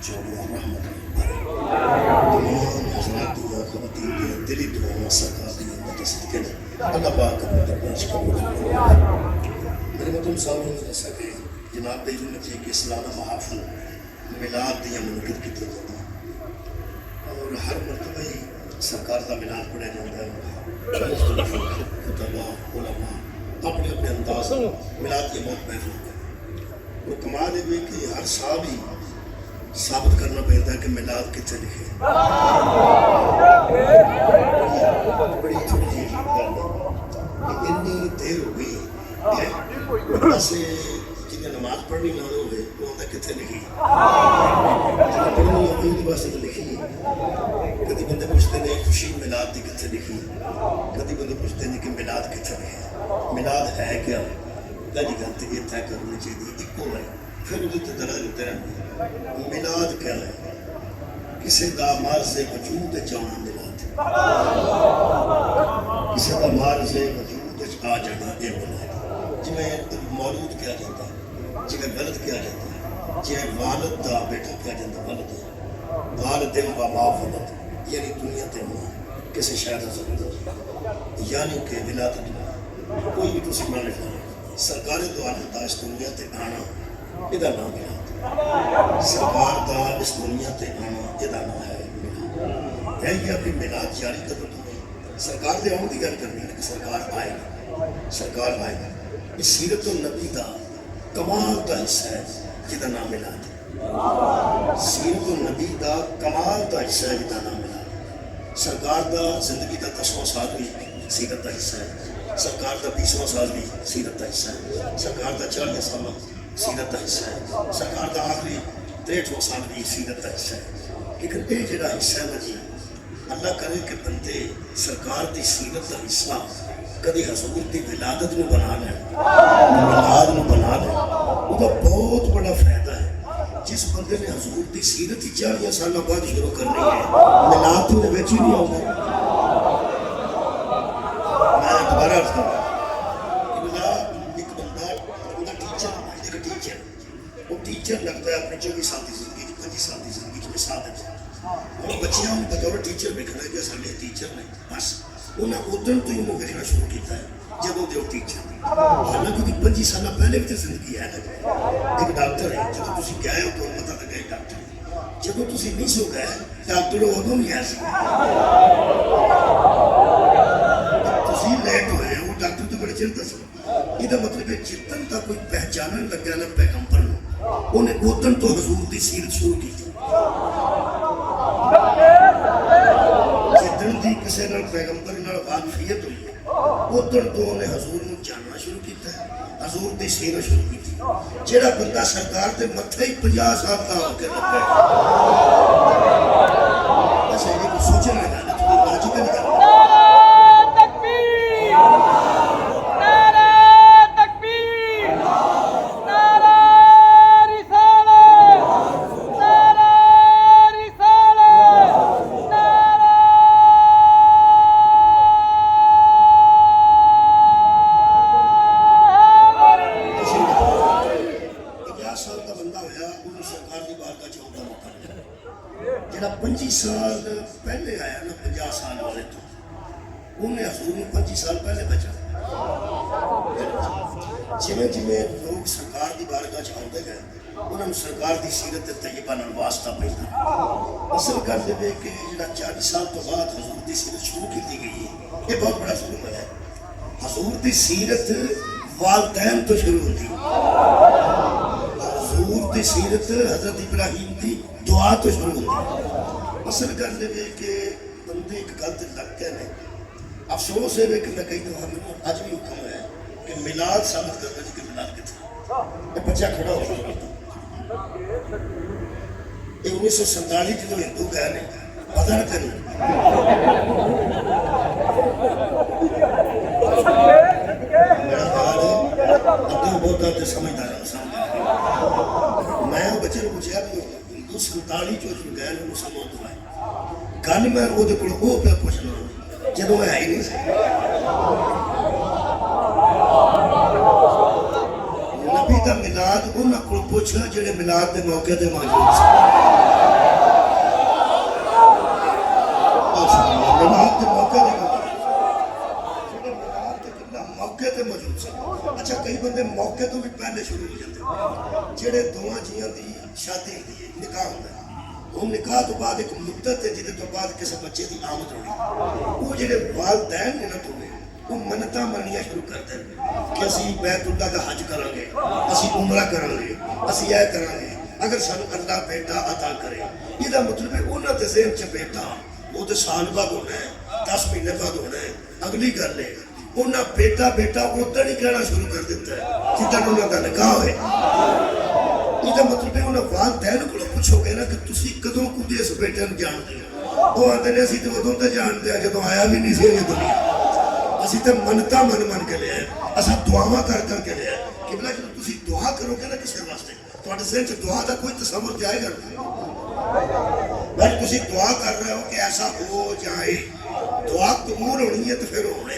جوڑیاں رحمت تمام حضرات دیا خواتین دیا دلی دعا سرکار دیا متصد کے اللہ پاک کا مدربانش قبول میرے مطلب سامنے جیسا کہ جناب دیجو نے کہ اسلامہ محافل ملاد دیا منعقد کی جاتا اور ہر مرتبہ ہی سرکار کا ملاد پڑھا جاتا ہے مختلف خطبہ علماء اپنے اپنے انداز ملاد کے موت محفوظ ہے وہ کمال ہے کہ ہر سال ہی ثابت کرنا پڑتا ہے کہ ملاد کتنے لکھے بڑی تھوڑی جی اتنی دیر ہو گئی ہے سے جنہیں نماز پڑھنی نہ ہوئے وہ ہوتا کتنے لکھی جنہیں پڑھنی ہوئی تو بس لکھی کدی بندے پوچھتے ہیں خوشی ملاد دی کتنے لکھی کدی بندے پوچھتے ہیں کہ ملاد کتنے لکھی ملاد ہے کیا پہلی گل تو یہ طے کرنی چاہیے ایک ہے پھر وہ دلائل ہوتے ہیں ملاد کیا ہے کسی کا مرض وجود چاہنا ملاد کسی کا مرض وجود آ جانا یہ ملاد جی مولود کیا جاتا ہے جی ولد کیا جاتا ہے جی والد کا بیٹا کیا جاتا ہے ولد والد و ما ولد یعنی دنیا تے ماں کسی شاید ضرورت یعنی کہ ولادت کوئی بھی تسی مان لے سرکار دو عالم دا اس دنیا تے آنا یہ نام ملاد سرکار دا اس دنیا تے آنا یہ نام ہے ملاد ہے یہ اپنی ملاد جاری کر دو تمہیں سرکار دے آن دی گل کرنی ہے کہ سرکار آئے گا سرکار آئے گا اس سیرت النبی دا کمال دا حصہ ہے جدا نام ملاد سیرت النبی دا کمال دا حصہ ہے جدا نام ملاد سرکار دا زندگی دا 10 سال بھی سیرت دا حصہ ہے سرکار دا 20 سال بھی سیرت دا حصہ ہے سرکار دا 40 سال سیرت دا حصہ ہے سرکار دا آخری 63 سال بھی سیرت دا حصہ ہے لیکن یہ جڑا حصہ ہے نا جی اللہ کرے کہ بندے سرکار دی سیرت دا حصہ کدی حضور دی ولادت میں بنا لیں ملاد میں بنا لیں وہ تو بہت بڑا فائدہ ہے جس بندے نے حضور دی سیرت ہی 40 سال بعد شروع کرنی ہے ملاد تو وچ ہی نہیں آؤں گا میں دوبارہ عرض کروں ایک بندہ ایک ٹیچر وہ ٹیچر لگتا ہے اپنے 24 سال کی زندگی 25 سال کی زندگی میں ساتھ اور بچیاں بطور ٹیچر دیکھنا ہے کہ سارے ٹیچر نے بس انہیں ادھر تو ہی انہوں دیکھنا شروع کیا ہے جب وہ ٹیچر حالانکہ 25 سال پہلے بھی تو زندگی ہے ایک ڈاکٹر ہے جب تھی گئے ہو تو پتا لگا ایک ڈاکٹر جب تھی نہیں سو گئے ڈاکٹر ادو نہیں ایسے تھی لیٹ ہوئے وہ ڈاکٹر تو بڑے چر دس یہ مطلب ہے جتن کا کوئی پہچانن لگا نا پیغمبر انہیں ادھر تو حضور کی سیرت شروع کی جدن دی کسی نال پیغمبر نال واقفیت ہوئی ادھر تو انہیں حضور نو جاننا شروع کیتا ہے حضور دی سیرت شروع کی جڑا بندہ سرکار دے متھے ہی 50 سال کا ہو کے لگا ایسا یہ کوئی سوچنا ہے نا تو لاجک نہیں کرنا جڑا 25 سال پہلے آیا نا 50 سال والے تو انہیں حضور نے 25 سال پہلے بچا جویں جویں لوگ سرکار دی بارگاہ چ آتے گئے انہوں نے سرکار دی سیرت طیبہ نال واسطہ پیدا اصل گل یہ کہ جڑا 40 سال تو بعد حضور دی سیرت شروع کی گئی ہے یہ بہت بڑا ظلم ہے حضور دی سیرت والدین تو شروع ہوتی حضور دی سیرت حضرت ابراہیم دی دعا تو شروع ہوتی اصل گل یہ کہ بندے ایک گل تے لگ گئے نے افسوس ہے کہ میں کئی دفعہ مجھے اج بھی حکم ہے کہ ملاد ثابت کرنا جی کہ ملاد کتنا یہ بچہ کھڑا ہو یہ 1947 جدو ہندو گئے نے پتہ نہ کریں میرا خیال ہے ابھی بہت آتے سمجھدار میں بچے نے پوچھا بھی 1947 جو گئے نے مسلمان تو آئے گل میں وہ پہ پوچھنا جدو میں ہے ہی نہیں سکتا نبی کا ملاد انہوں کو پوچھنا جڑے ملاد کے موقع تے موجود سے موقع دی گل موقع تے موجود سن. اچھا کئی بندے موقع تو بھی پہلے شروع ہو جاتے جہے دونوں جیاں دی شادی ہوتی ہے نکاح ہوتا ہے. ہوں نکاح تو بعد ایک مدت ہے جہد تو بعد کسی بچے کی آمد ہونی. وہ جہے والدین نے نہ ہوئے وہ منتاں مننیاں شروع کرتے ہیں کہ اسی بیت اللہ کا حج کریں گے, اسی عمرہ کریں گے, اسی یہ کریں گے اگر سانو اللہ بیٹا عطا کرے. یہ مطلب ہے انہوں کے ذہن چ بیٹا وہ تو سال بعد ہونا ہے, 10 مہینے بعد ہونا ہے. اگلی گل ہے انہیں بیٹا بیٹا ادھر ہی کہنا شروع کر دیتا ہے جدھر انہوں کا نکاح ہوئے. یہ مطلب ہے انہیں والدین کو پوچھو گے نا کہ تسی کدوں کو اس بیٹے کو جانتے ہیں. وہ آتے ہیں اسی تو ادوں تو جانتے ہیں جدوں آیا بھی نہیں سی یہ دنیا. اسی تو منتا من کے لیا ہے, اصا دعاواں کر کے لیا ہے کہ بلا جب تسی دعا کرو گے نا کسی واسطے تھوڑے ذہن سے دعا کا کوئی تصور جائے گا نہیں. بھائی تسی دعا کر رہے ہو کہ ایسا ہو جائے, دعا قبول ہونی ہے تو پھر ہونے,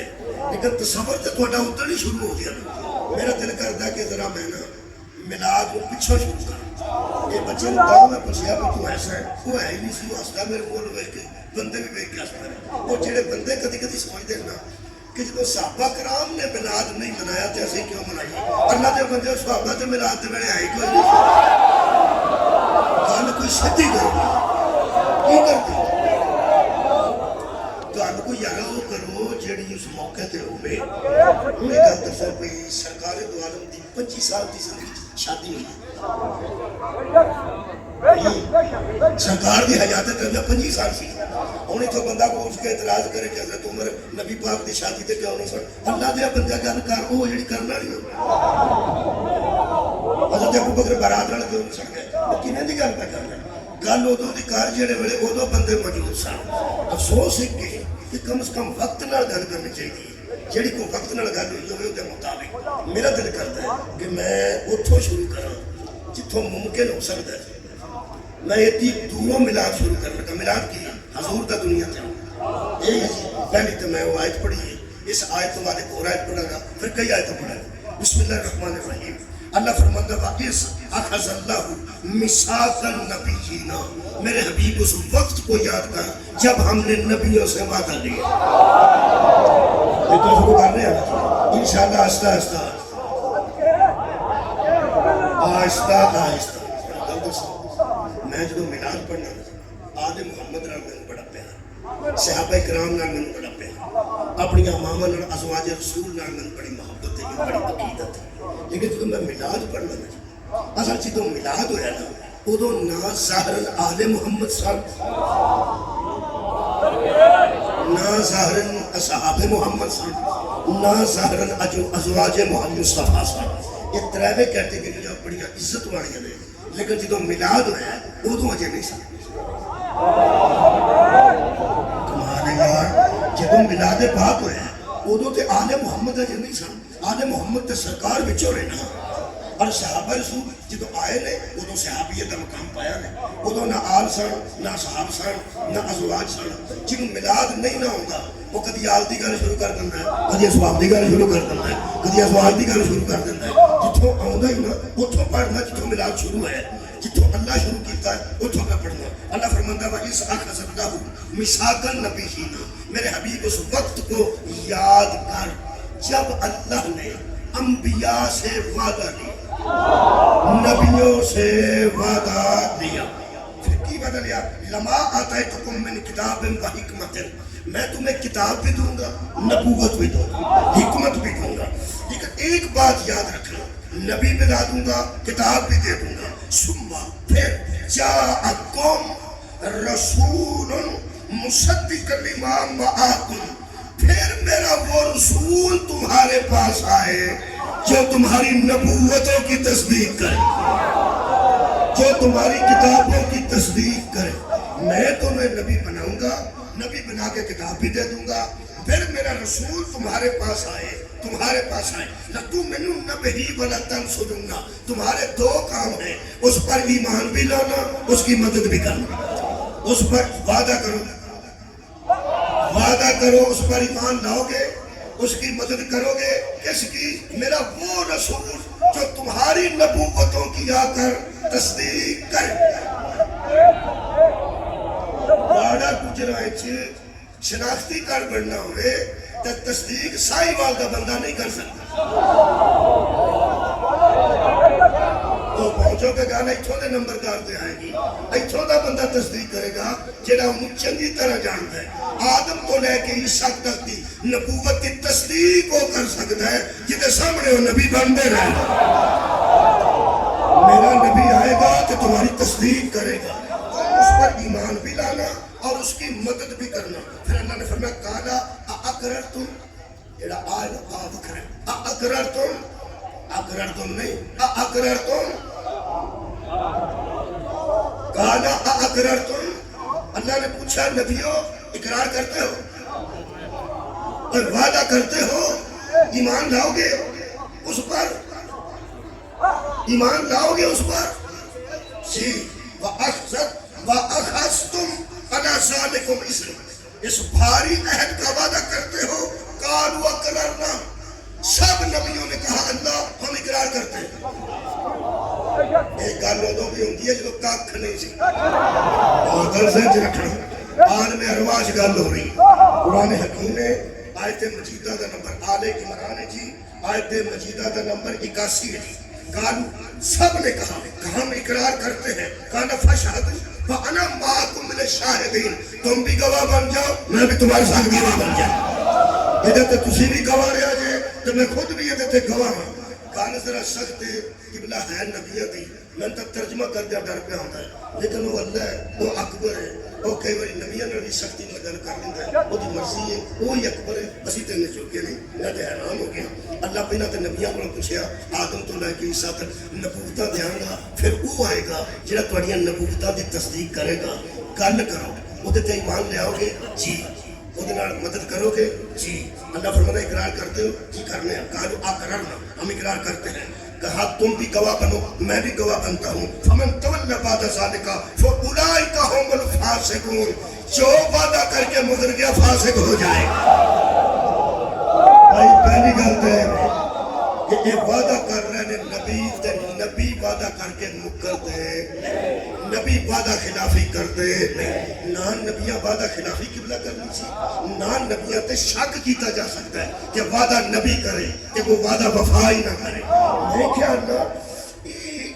لیکن تصور تو تھوڑا ادھر ہی شروع ہو گیا. میرا دل کرتا ہے کہ ذرا میں نا ملاد کو پچھوں شروع کروں. یہ بچے نے کہا میں پوچھا کہ تو ایسا ہے, وہ ہے ہی نہیں سی. وہ ہستا میرے کو ویک کے بندے بھی ویک کے ہستا ہے. وہ جہے بندے کدی کدی سمجھتے ہیں نا کہ جب صحابہ کرام نے ملاد نہیں منایا تو ایسے کیوں منائیے. اللہ کے بندے صحابہ تو ملاد کے میرے آئی کوئی نہیں. گل کوئی سدھی کرو کی کرتے تو کوئی یار وہ کرو جیڑی اس موقع تے ہوئے. انہیں گل دسو بھئی سرکار دو عالم دی 25 سال کی زندگی شادی ہوئی. سرکار دی حیات کرنا 25 سال سی. ہوں تو بندہ کو اس کے اعتراض کرے کہ حضرت عمر نبی پاک دی شادی تے کیوں نہیں سن. اللہ دیا بندہ گل کر وہ جڑی کرنا نہیں ہو. حضرت ابو بکر بارات والے کیوں نہیں سن گئے, کنہیں دی گل پہ کرنا گل ادو دی کار جڑے ویلے ادو بندے موجود سن. افسوس ہے کہ کم از کم وقت نال گل کرنی چاہیے. جیڑی کو وقت نال گل ہوئی ہوئے اس مطابق میرا دل کرتا ہے کہ میں اتوں شروع کرا جتوں ممکن ہو سکتا ہے. میں اتنی دوروں ملاد شروع کر لگا. ملاد کی حضور کا دنیا تھا. پہلی تو میں وہ آیت پڑھی ہے, اس آیت تو بعد ایک اور آیت پڑھا گا, پھر کئی آیتیں پڑھا گا. بسم اللہ الرحمن الرحیم. اللہ فرماتا ہے وَإِذْ أَخَذَ اللَّهُ مِيثَاقَ النَّبِيِّينَ. میرے حبیب اس وقت کو یاد کر جب ہم نے نبیوں سے وعدہ لیا. یہ تو شروع کر رہے ہیں انشاءاللہ آہستہ آہستہ آہستہ آہستہ. میں جو ملاد پڑھنا آل محمد نال میں بڑا پیار, صحابہ کرام نال میں بڑا پیار, اپنی ماما نال ازواج رسول نال میں بڑی محبت ہے, بڑی عقیدت ہے. لیکن جب میں ملاد پڑھنا اصل جدو ملاد ہویا نا ادو نہ ظاہرن آل محمد صاحب نہ ظاہرن اصحاب محمد صاحب نہ ظاہرن ازواج محمد مصطفیٰ صاحب. یہ تریوے کیٹیگری جو بڑی عزت والی ہیں, لیکن جدو ملاد ہویا ہے ادو اجے نہیں سن. کمال ہے یار, جدو ملاد پاک ہویا ہے ادو تے آل محمد اجے نہیں سن. آل محمد تے سرکار بچوں رہے نا. اور صحابہ رسول جدو آئے نے ادو صحابیت کا مقام پایا نے. ادو نہ آل سن نہ صحاب سن نہ ازواج سن. جنہوں ملاد نہیں نہ ہوگا وہ کدی آل دی گل شروع کر دینا ہے, کدی اسباب دی گل شروع کر دینا ہے, کدی ازواج دی گل شروع کر دینا ہے. جتوں آؤں ہی نا اتوں پڑھنا جتوں ملاد شروع ہے, جتوں اللہ شروع کیتا ہے اتوں کا پڑھنا. اللہ فرماتا ہے وَإِذْ أَخَذَ اللَّهُ مِيثَاقَ النَّبِيِّينَ. میرے حبیب اس وقت کو یاد کر جب اللہ نے انبیاء سے وعدہ لیا, نبیوں سے وعدہ لیا. پھر کی وعدہ لیا؟ لما آتیتکم من کتاب و حکمت. میں تمہیں کتاب بھی دوں گا, نبوت بھی دوں گا, حکمت بھی دوں گا. لیکن ایک بات یاد رکھنا, نبی بھی لا دوں گا, کتاب بھی دے دوں گا. ثم پھر جاءکم رسول مصدق لما معکم. پھر میرا وہ رسول تمہارے پاس آئے جو تمہاری نبوتوں کی تصدیق کرے, جو تمہاری کتابوں کی تصدیق کرے. میں تمہیں نبی بناؤں گا, نبی بنا کے کتاب بھی دے دوں گا. پھر میرا رسول تمہارے پاس آئے لَتُؤْمِنُنَّ بِهِ وَلَتَنْصُرُنَّهُ. تمہارے دو کام ہیں, اس پر ایمان بھی لانا, اس کی مدد بھی کرنا. اس پر وعدہ کرو اس پر ایمان لاؤ گے, اس کی مدد کرو گے. کس کی؟ میرا وہ رسول جو تمہاری نبوتوں کی آ کر تصدیق کرے. وعدہ کچھ رائے شناختی کارڈ بننا ہوئے تو تصدیق سائی وال کا بندہ نہیں کر سکتا. وہ پہنچو کہ گانا اتھوں دے نمبر دار دے آئے گی, اتھوں دا بندہ تصدیق کرے گا جڑا انہوں چنگی طرح جانتا ہے. آدم تو لے کے عیسیٰ تک دی نبوت کی تصدیق وہ کر سکتا ہے جہاں سامنے وہ نبی بنتے رہے. میرا نبی آئے گا کہ تمہاری تصدیق کرے گا, اس پر ایمان بھی لانا اور اس کی مدد بھی کرنا. پھر اللہ نے فرمایا کالا اقررتم, جڑا آئے گا اقررتم, اقررتم نہیں اقررتم, کالا اقررتم. اللہ نے پوچھا نبیوں اقرار کرتے ہو اور وعدہ کرتے ہو, ایمان لاؤ گے اس پر, ایمان لاؤ گے اس پر. جی وَأَخَذْتُمْ عَلَىٰ ذَلِكُمْ إِصْرِي, اس بھاری عہد کا وعدہ کرتے ہو. قَالُوا أَقْرَرْنَا, سب نبیوں نے کہا اللہ ہم اقرار کرتے ہیں. ایک گل ادو بھی ہوتی ہے جب کھ نہیں سی, اور گل سمجھ رکھنا عالم ارواح گل ہو رہی. قرآن حکیم نے آیت مجیدہ کا نمبر آل عمران ہے جی, آیت مجیدہ کا نمبر 81 ہے جی. قالوا سب نے کہا کہ ہم اقرار کرتے ہیں. قال فاشهد وانا معكم من الشاهدين, تم بھی گواہ بن جاؤ میں بھی تمہارے ساتھ گواہ بن جاؤں. ادھر تو تسی بھی گواہ رہا جے تو میں خود بھی ادھر تے گواہ ہوں. کان ذرا سخت قبلہ ہے نبیہ دی, میں تو ترجمہ کر دیا ڈر پہ ہوتا ہے, لیکن وہ اللہ ہے, وہ اکبر ہے. وہ کئی باری نبیہ نے بھی سختی میں گل کر لیتا ہے, وہ دی مرضی ہے, وہی اکبر ہے. اسی تے نے چکے نہیں, میں تو حیران ہو گیا. اللہ پہنا تو نبیوں کو پوچھا آدم تو لے کے عیسیٰ تک نبوتاں دیاں گا, پھر وہ آئے گا جڑا تہاڈیاں نبوتاں دی تصدیق کرے گا. گل کرو وہ تے ایمان لے آؤ گے جی, وہ مدد کرو گے جی. اللہ فرماتا ہے اقرار کرتے ہو جی, کرنے ہیں. کہا اقررنا, ہم اقرار کرتے ہیں. کہا تم بھی گواہ بنو میں بھی گواہ بنتا ہوں. فمن تولی بعد ذلک فاولئک هم الفاسقون, جو وعدہ کر کے مکر گیا فاسق ہو جائے گا. بھائی پہلی گل تو ہے کہ یہ وعدہ کر رہے ہیں نبی, نبی وعدہ کر کے مکر دے, نبی وعدہ خلافی کر دے. نان نبیاں وعدہ خلافی قبلہ کرنی سی, نان نبیاں تے شک کیتا جا سکتا ہے کہ وعدہ نبی کرے کہ وہ وعدہ وفا ہی نہ کرے. میں کیا اللہ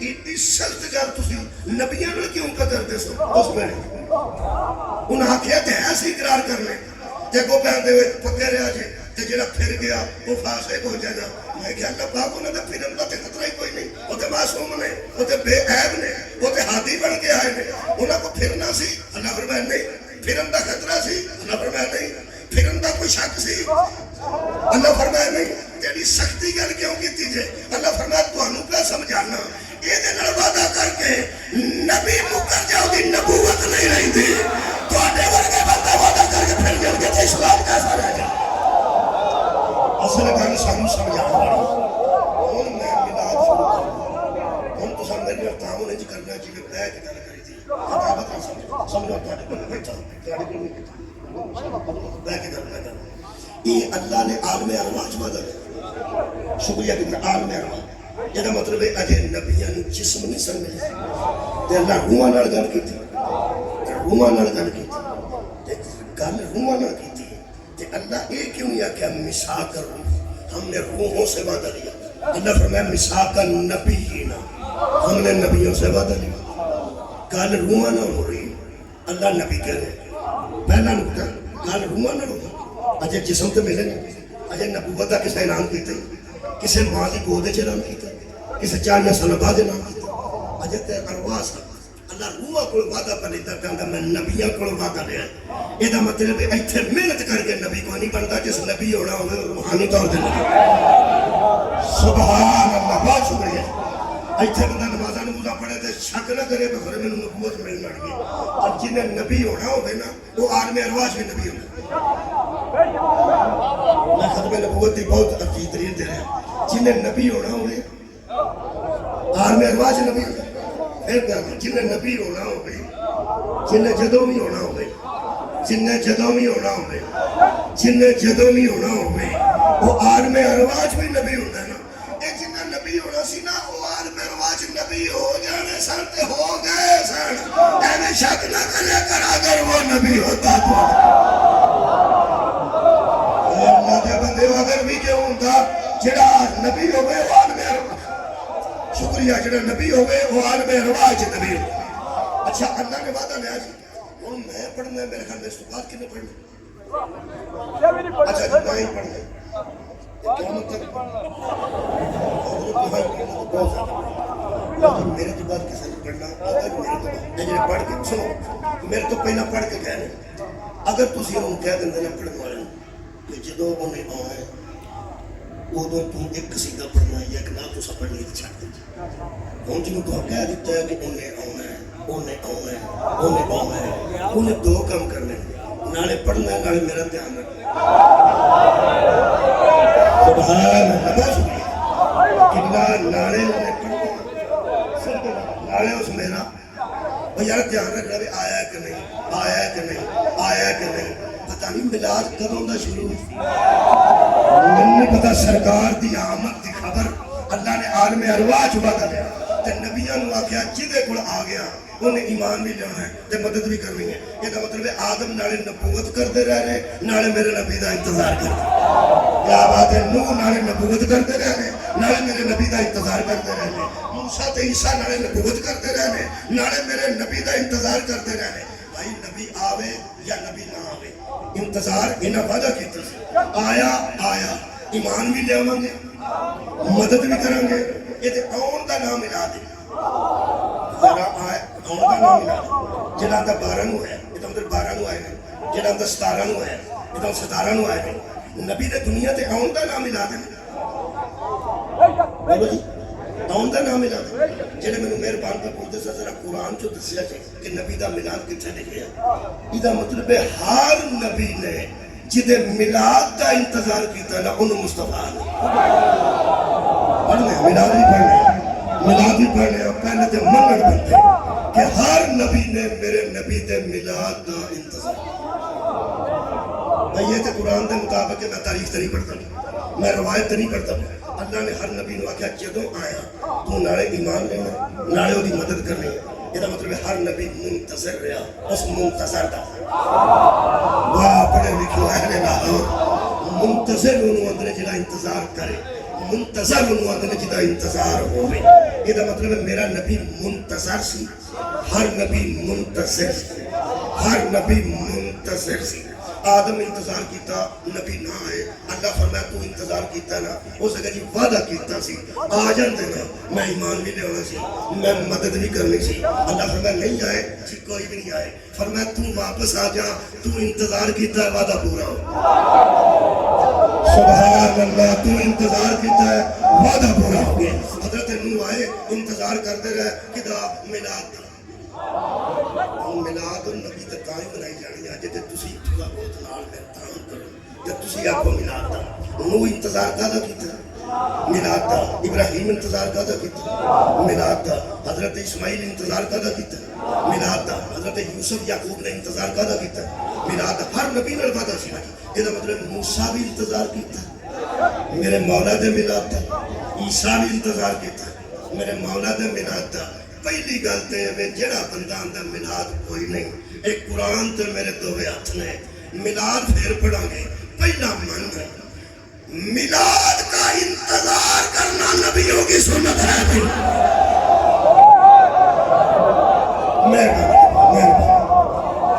اتنی سخت گل تسی نبیاں نے کیوں قدر دے سو اس میں انہاں کیا تے ایسی اقرار کرنے تے کو پہندے ہوئے پکے رہا جے تے جڑا پھر گیا وہ فاسق ہو جائے گا. میں کہ اللہ پاک انہوں نے پھرن کا تے خطرہ ہی کوئی نہیں, وہ تے معصوم نے, وہ تے بے عیب نے, وہ تے ہادی بن کے آئے نے. انہوں کو پھرنا سی, اللہ فرمایا نہیں. پھرن کا خطرہ سی, اللہ فرمایا نہیں. پھرن کا کوئی شک سی, اللہ فرمایا نہیں. تیری سختی گل کیوں کیتی جے, اللہ فرمایا تانوں کیا سمجھانا یہ دے نال وعدہ کر کے نبی مکر جاؤ دی نبوت نہیں رہندی. تواڈے ورگے بندے وعدہ کر کے پھر جل کے اسلام کیسا رہ جائے. اصل گل سانوں سمجھاؤ والی. ہن میں ملاد شروع کروں, ہن تساں میرے نال تعاون نہیں کرنا جی میں بیٹھ کے گل کری تھی. کتابت نہ سمجھو تواڈے کول بیٹھا, تواڈے کول نہیں بیٹھا, بیٹھ کے گل کرنا. یہ اللہ نے عالم ارواح وعدہ کیا. شکریہ کہ عالم ارواح جہاں مطلب ہے اجے نبیاں جسم نہیں سن ملے تے اللہ روحاں نال گل کیتی, روحاں نال گل کیتی تے گل روحاں نال کیتی. اللہ یہ کیوں نہیں آکھیا میثاق الروح, ہم نے روحوں سے وعدہ لیا. اللہ فرمایا میثاق النبیین, ہم نے نبیوں سے وعدہ لیا. گل روحاں نال ہو رہی, اللہ نبی کہہ رہے. پہلا نقطہ گل روحاں نال ہو رہی, اجے جسم تے ملے نہیں. اجے نبوت دا کسے اعلان کیتا, کسے ماں دی گود وچ اعلان کیتا, کسے 40 سال بعد اعلان کیتا. اجے تے ارواح سب اللہ روحاں کول وعدہ پہ لیتا کہندا میں نبیاں کول وعدہ لیا. یہ مطلب ہے ایتھے محنت کر کے نبی کو نہیں بنتا, جس نبی ہونا ہوئے روحانی طور پہ نبی. سبحان اللہ, بہت شکریہ. ایتھے بندہ نمازاں نمازاں پڑھے تے شک نہ کرے تو پھر مینوں نبوت مل جائے گی. اور جنہیں نبی ہونا ہوئے نا وہ عالم ارواح بھی نبی ہونا. میں ختم نبوت کی بہت اچھی ترین دے رہا. جنہیں نبی ہونا ہوئے عالم ارواح نبی ہونا. پھر جنہیں نبی ہونا ہوئے, جنہیں جدوں بھی ہونا ہوئے, جنہیں جدوں بھی ہونا ہوئے, جنہیں جدوں بھی ہونا ہوئے وہ عالم ارواح بھی نبی ہونا ہے نا. یہ جنہیں نبی ہونا سی نا وہ عالم ارواح نبی ہو جانے سن تے ہو گئے سن. ایویں شک نہ کرے کر اگر وہ نبی ہوتا تو یا جڑا نبی ہوئے وہ عالم ارواح نبی ہوئے. اچھا اللہ نے وعدہ لیا جی ہوں میں پڑھنا ہے میرے خیال میں اس کے بعد کنے پڑھنا اچھا جی میں ہی پڑھنا ہے کیا مطلب میرے تو بعد کسی نے پڑھنا اگر میرے تو پڑھ کے سنو میرے تو پہلا پڑھ کے کہنے اگر تسی انہوں کہہ دیں دینا پڑھنے والے کہ جدو انہیں آنا ہے ادو تم ایک قصیدہ پڑھنا ہے یا ایک نہ تو سا پڑھنی تو چھٹ دیں ہوں جنہوں تو کہہ دیتا ہے کہ انہیں آنا ہے انہیں آنا ہے انہیں آنا ہے انہیں دو کام کرنے نالے پڑھنا ہے نالے میرا دھیان رکھنا سبحان اللہ بہت شکریہ کہ نالے انہیں پڑھنا نالے اس میرا یار دھیان رکھنا بھی آیا ہے کہ نہیں آیا ہے کہ نہیں آیا ہے کہ نہیں پتہ نہیں میلاد کدوں دا شروع میں پتہ سرکار دی آمد دی خبر اللہ نے عالم ارواح چھپا دیا تے نبیاں نو آکھیا جدے کول آ گیا انہیں ایمان بھی لینا ہے تے مدد بھی کرنی ہے یہ مطلب ہے آدم نالے نبوت کرتے رہ رہے نالے میرے نبی دا انتظار کرتے کیا بات ہے نوح نالے نبوت کرتے رہ رہے نالے میرے نبی دا انتظار کرتے رہ رہے موسیٰ تے عیسیٰ نالے نبوت کرتے رہ رہے نالے میرے نبی دا انتظار کرتے رہ رہے بھائی نبی آوے یا نبی نہ آوے انتظار انہاں وعدہ کیتا سی آیا آیا ایمان بھی لے آواں گے مدد بھی کریں گے یہ تے آن دا نام ملا دے ذرا آئے آن دا نام ملا دے جنہاں دا 12 نو ہے یہ تو مطلب 12 نو آئے ہیں جنہاں دا 17 نو ہے یہ تو 17 نو آئے ہیں نبی دے دنیا تے آن دا نام ملا دے بولو جی آن دا نام ملا دے جنہاں میں نے مہربان کا پوچھتے سے ذرا قرآن چو دسیا جائے کہ نبی دا ملاد کتھے لکھے ہیں یہ مطلب ہے ہر نبی نے جدے ملاد دا انتظار کیتا ہے نا انہوں مصطفیٰ نے پڑھنے ملاد بھی پڑھنے اور پہلے تے منگڑ بنتے کہ ہر نبی نے میرے نبی دے ملاد دا انتظار میں یہ تے قرآن دے مطابق میں تاریخ نہیں پڑھتا ہوں میں روایت نہیں پڑھتا ہوں اللہ نے ہر نبی نو آکھیا جدوں آیا تو نالے ایمان لینا نالے وہ دی مدد کرنی یہ مطلب ہر نبی منتظر رہا اس منتظر دا واہ پڑھے لکھو اہل لاہور منتظر انہوں اندر جڑا انتظار کرے منتظر انہوں اندر جڑا انتظار ہوئے یہ مطلب ہے میرا نبی منتظر سی ہر نبی منتظر سی ہر نبی منتظر سی آدم انتظار کیتا نبی نہ آئے اللہ فرمایا تو انتظار کیتا نا اس اگر جی وعدہ کیتا سی آ جاندے نا میں ایمان بھی لے ہونا سی میں مدد بھی کرنی سی اللہ فرمایا نہیں آئے جی کوئی بھی نہیں آئے فرمایا تو واپس آ جا تو انتظار کیتا ہے وعدہ پورا ہو سبحان اللہ تو انتظار کیتا ہے وعدہ پورا ہو گیا حضرت نوح آئے انتظار کرتے رہے کدا ملاد ملاد النبی تے تائیں بنائی جانی ہے جتے تسی تھوڑا بہت نال میں تعاون کرو جب تسی آپ کو ملاد دا نوح انتظار کادا کیتا ملاد دا ابراہیم انتظار کادا کیتا ملاد دا حضرت اسماعیل انتظار کادا کیتا ملاد دا حضرت یوسف یعقوب نے انتظار کادا کیتا ملاد دا ہر نبی نے وعدہ سی یہ مطلب موسیٰ بھی انتظار کیتا میرے مولا دے ملاد دا عیسیٰ بھی انتظار کیتا میرے مولا دے ملاد دا پہلی گلتے ہیں جڑا بندان دا ملاد کوئی نہیں ایک قرآن تے میرے دوے ہاتھ نے ملاد پھر پڑھا گے پہلا من ہے ملاد کا انتظار کرنا نبیوں کی سنت ہے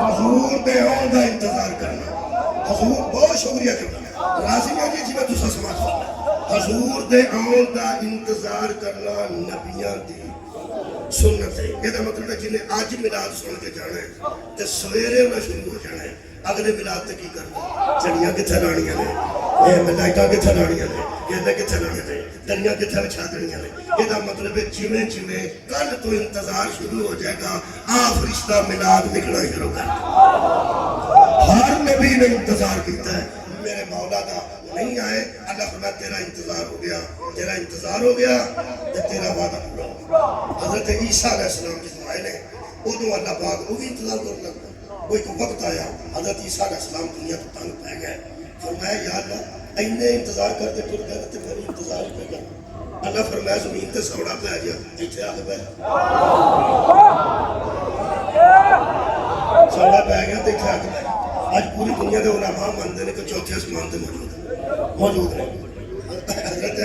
حضور دے آن دا انتظار کرنا حضور بہت شکریہ کرنا راضی ہے جی میں تسا سمجھ حضور دے آن دا انتظار کرنا نبیاں دی سنت ہے یہ مطلب ہے جنہیں آج ملاد سن کے جانا ہے تو سویرے انہیں شروع ہو جانا ہے اگلے ملاد تے کی کرنا چڑیاں کتھے لانیاں نے یہ ملائکہ کتھے لانیاں نے یہ کتھے لانیاں نے دریا کتھے بچھا دنیاں نے یہ مطلب ہے جویں جویں کل تو انتظار شروع ہو جائے گا فرشتہ ملاد نکلنا شروع کر ہر نبی نے انتظار کیتا ہے میرے مولا دا نہیں آئے اللہ فرمایا تیرا انتظار ہو گیا تو تیرا وعدہ پورا ہو حضرت عیسیٰ علیہ السلام جس آئے نے ادھوں اللہ پاک وہ بھی انتظار کرنے لگا کوئی تو وقت آیا حضرت عیسیٰ علیہ السلام دنیا تو تنگ پہ گئے فرمایا یا اللہ اینے انتظار کرتے ٹر گئے تو میری انتظار ہی پہ گیا اللہ فرمایا زمین تے سوڑا پہ گیا ایتھے آ کے پہ سوڑا پہ گیا تو ایتھے آ کے پہ آج پوری دنیا دے علماء مانتے ہیں کہ چوتھے آسمان تے موجود ہیں حضرت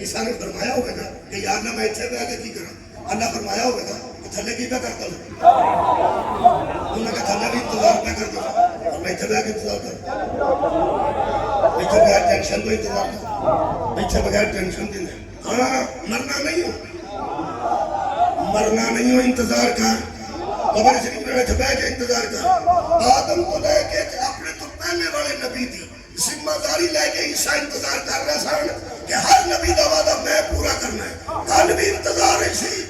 عیسیٰ نے فرمایا ہوگا نا کہ یا اللہ میں اتنے پہ آ کے کی کروں اللہ فرمایا ہوگا کہ تھلے کی پہ کرتا ہوں انہوں نے کہا تھلے بھی انتظار پہ کرتا ہوں اور میں اتنے بغیر انتظار کرتا اتنے بغیر ٹینشن تو انتظار کرتا اتنے بغیر ٹینشن دینے ہاں مرنا نہیں ہو انتظار کر قبر شریف میں بیٹھ کے انتظار کر آدم کو لے کے اپنے تو پہلے والے نبی تھی ذمہ داری لے کے عیسیٰ انتظار کر رہے سن کہ ہر نبی دا وعدہ میں پورا کرنا ہے کل بھی انتظار ہے سی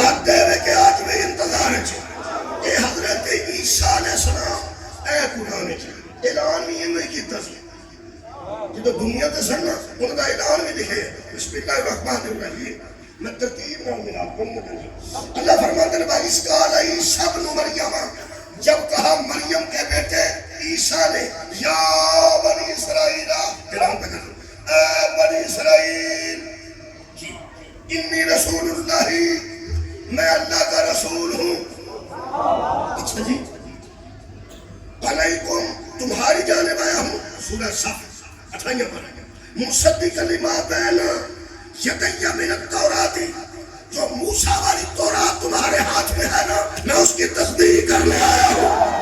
آتے ہوئے کہ آج بھی انتظار ہے اے حضرت عیسیٰ علیہ السلام اے قرآن اعلان بھی یہ نہیں کیتا سی جب دنیا تے سن ان کا اعلان بھی لکھے بسم اللہ الرحمن الرحیم میں ترتیب نہ ملا اللہ فرماتے ہیں اس قال عیسیٰ ابن مریم جب کہا مریم کے بیٹے عیسیٰ نے یا بنی اسرائیل اعلان پہ کرو اے بنی اسرائیل انی رسول اللہ میں اللہ کا رسول ہوں اچھا جی علیکم تمہاری جانب آیا ہوں سورہ صف 28 پر مصدق لما بین یدی من التورات جو موسیٰ والی تورات تمہارے ہاتھ میں ہے نا میں اس کی تصدیق کرنے آیا ہوں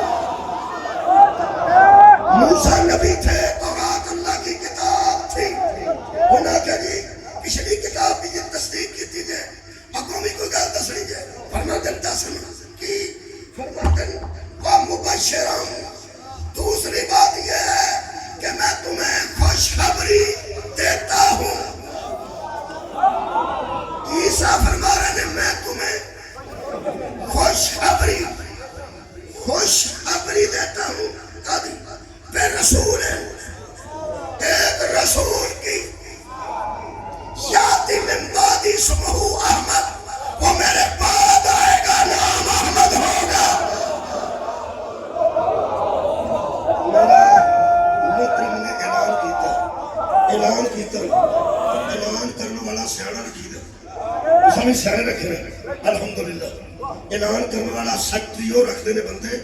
موسیٰ نبی تھے تورات اللہ کی کتاب تھی انہاں کہ جی پچھلی کتاب کی یہ تصدیق کی تھی جائے اقومی کوئی گل دس رہی جائے فرماتن دسن کی فرماتن وَمُبَشِّرًا دوسری بات یہ ہے کہ میں تمہیں خوشخبری دیتا ہوں عیسیٰ فرما رہے ہیں میں تمہیں خوشخبری دیتا ہوں پہ رسول ہے ایک رسول کی یاتی من بعد اسمہ احمد وہ میرے بعد آئے گا نام احمد ہوگا میرا مطلب نے اعلان کرنے والا سیاڑا رکھی دا ہمیں سیاڑے رکھے رہے الحمدللہ اعلان کرنے والا سیکٹریو رکھ دینے بندے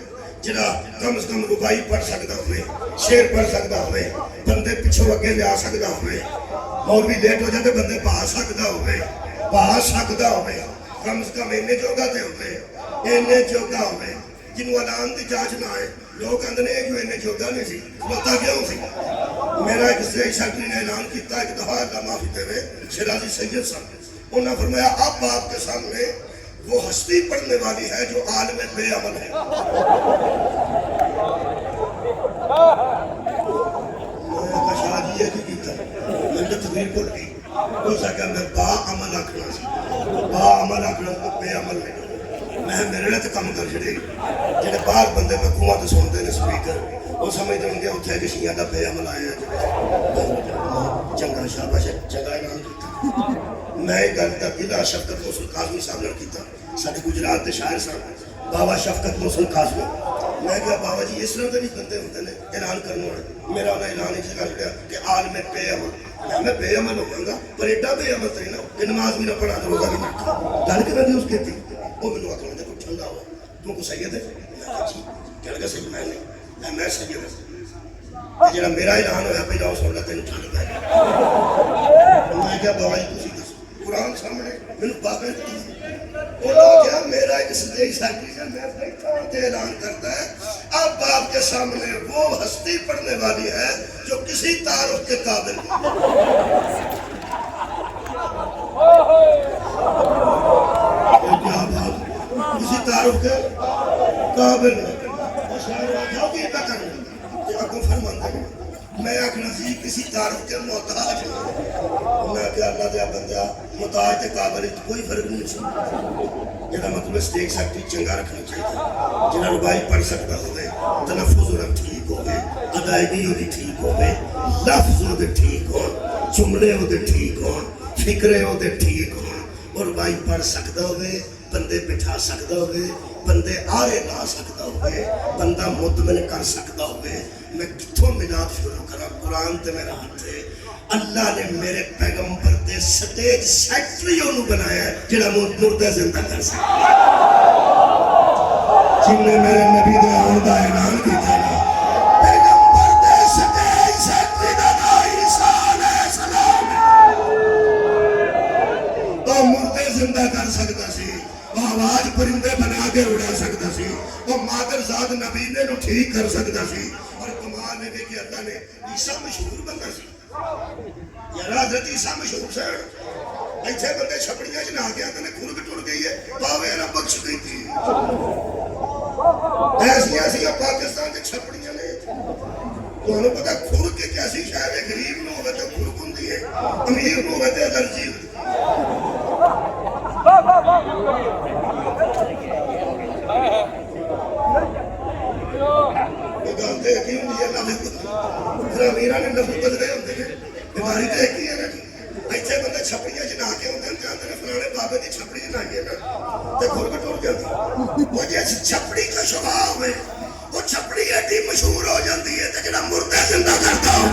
جنہا کم از کم ربائی پڑھ سکتا ہوئے شیر پڑھ سکتا ہوئے بندے پچھو اگے لے آ سکتا ہوئے اور بھی لیٹ ہو جاتے بندے پاہ سکتا ہوئے کم از کم اینے جوگا دے ہوئے جنہوں اعلان دی جاج نہ آئے لوگ اندنے جو اینے جوگا نہیں سی لوتا کیوں سی میرا ایک سیکٹری نے اعلان کیتا ایک دفعہ اللہ معافی دے ہوئے شیرازی سید صاحب انہوں نے فرمایا اب آپ کے سامنے وہ ہستی پڑھنے والی ہے جو عالم بے عمل ہے میں شاہ جی یہ کیتا میں نے تقریر کو لگی اس نے کہا میں با عمل آکھنا سی تو بے عمل نہیں میں میرے لئے تو کم کر چھڑے جنہیں باہر بندے میں کنواں تو سنتے ہیں سپیکر وہ سمجھتے ہوں گے اتھے کہ شیعہ دا بے عمل آیا ہے چنگا شاباش چنگا اعلان کیتا میں ایک گل دا بلا شفقت موصل قاسمی صاحب نے کیتا ساڑھے گجرات دے شاعر صاحب بابا شفقت موصل قاسمی میں کہا بابا جی اس طرح نہیں بندے ہوتے ہیں اعلان کرنے والے میرا انہیں اعلان اس لگا چھڑیا کہ عالم بے عمل میں بے عمل ہو گا پر ایڈا بے عمل تھی نا کہ نماز بھی نہ پڑھا تو روزہ بھی نہ رکھا گل کے میں اس کہتی وہ میں نے آخر دیکھو ٹھنڈا ہوا تم کو سید ہے میں کہا جی کہہ لگا سید میں نہیں میں سید ہے جنہا میرا اعلان ہویا پہ جاؤ سن لیتے ہیں ٹھنڈ پہ میں کہا بابا جی کسی دس قرآن سامنے میں نے بابے وہ لوگ کیا میرا ایک صدیق سیکٹری سے میں بیٹھا اعلان کرتا ہے اب آپ کے سامنے وہ ہستی پڑھنے والی ہے جو کسی تعارف کے قابل نہیں کیا بات کسی تعارف کے قابل نہیں میں اکھنا سی کسی تعارف کے محتاج ہوں میں کہ اللہ دیا بندہ محتاج تے قابل کوئی فرق نہیں سی جنہا مطلب سٹیک سیکٹری چنگا رکھنا چاہیے جنہا ربائی پڑھ سکتا ہوئے تلفظ رب ٹھیک ہوئے ادائیگی ہو دی ٹھیک ہوئے لفظ ہو دی ٹھیک ہو جملے ہو دی ٹھیک ہو فکرے ہو دی ٹھیک ہو اور ربائی پڑھ سکتا ہوئے بندے بٹھا سکتا ہوئے بندے آرے لا سکتا ہوئے بندہ مطمئن کر سکتا ہوئے میں کتھوں ملاد شروع کرا قرآن تے میرا ہاتھ ہے اللہ نے میرے پیغمبر دے سٹیج سیکٹریوں نو بنایا ہے جنہا مردہ زندہ کر سکتا جن نے میرے نبی دے آن دا اعلان کی تھا پیغمبر دے سٹیج سیکٹری دا عیسیٰ علیہ السلام تو مردہ کر سکتا سی، وہ آواز پرندے بنا کے اڑا سکتا سی، وہ مادر ذات نبینے نو ٹھیک کر سکتا سی. اور کمال ہے کہ اللہ نے عیسیٰ مشہور بندہ سی. یار حضرت عیسیٰ مشہور سے ایتھے بندے چھپڑیاں چ نہ کے آتے نے کھل کے ٹر گئی ہے پاوے نہ بخش گئی تھی. ایسی ایسی پاکستان کے چھپڑیاں نے تمہیں پتا کھل کے کیسی شہر ہے. غریب نو ہوئے تو کھل ہوندی ہے، امیر نو ہوئے تو الرجی ہوتی. گل تو ایک ہی ہوندی ہے اللہ دے امیراں نے نفس بدلے ہوندے نے، بیماری تو ایک ہی ہے نا. ایتھے بندے چھپڑیاں چ نہ کے ہوندے جاندے نے فلانے بابے دی چھپڑی چ نہائیے نا تے کھل کے ٹر جاندی. وہ جیسے چھپڑی کا شبہ ہوئے وہ چھپڑی ایڈی مشہور ہو جاندی ہے تے جڑا مردہ زندہ کرتا ہو.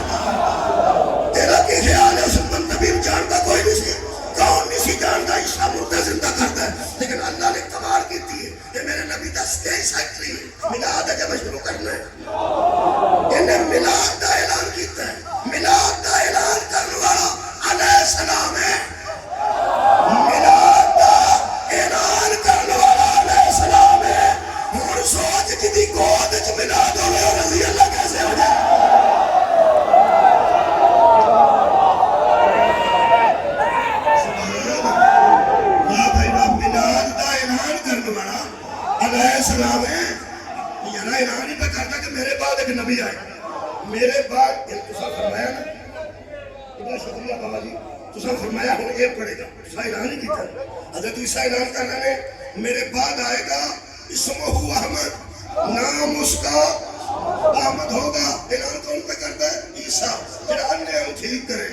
تیرا کی خیال ہے اس نبی جانتا کوئی نہیں سی، کون نہیں سی جانتا عیسیٰ مردہ زندہ کرتا ہے. لیکن اللہ نے کمال کی ہے کہ میرے نبی دا اسٹیج سیکٹری میلاد ہے جب شروع کرنا ہے انہیں میلاد دا اعلان کیتا ہے. میلاد دا اعلان کرنے والا علیہ السلام ہے. میلاد دا اعلان کرنے والا علیہ السلام ہے. اور سوچ جدی گود چ میلاد ہوئے اور رضی اللہ کیسے ہو جائے. علیہ السلام ہے. یار اعلان ہی پہ کرتا کہ میرے بعد ایک نبی آئے. میرے بعد تسا فرمایا نا اتنا شکریہ بابا جی تسا فرمایا ہوں یہ پڑھے گا تسا اعلان ہی کیتا. حضرت عیسیٰ اعلان کرنا نے میرے بعد آئے گا اسمہ احمد، نام اس کا احمد ہوگا. اعلان کون پہ کرتا ہے؟ عیسیٰ. جڑا اندھے نو ٹھیک کرے،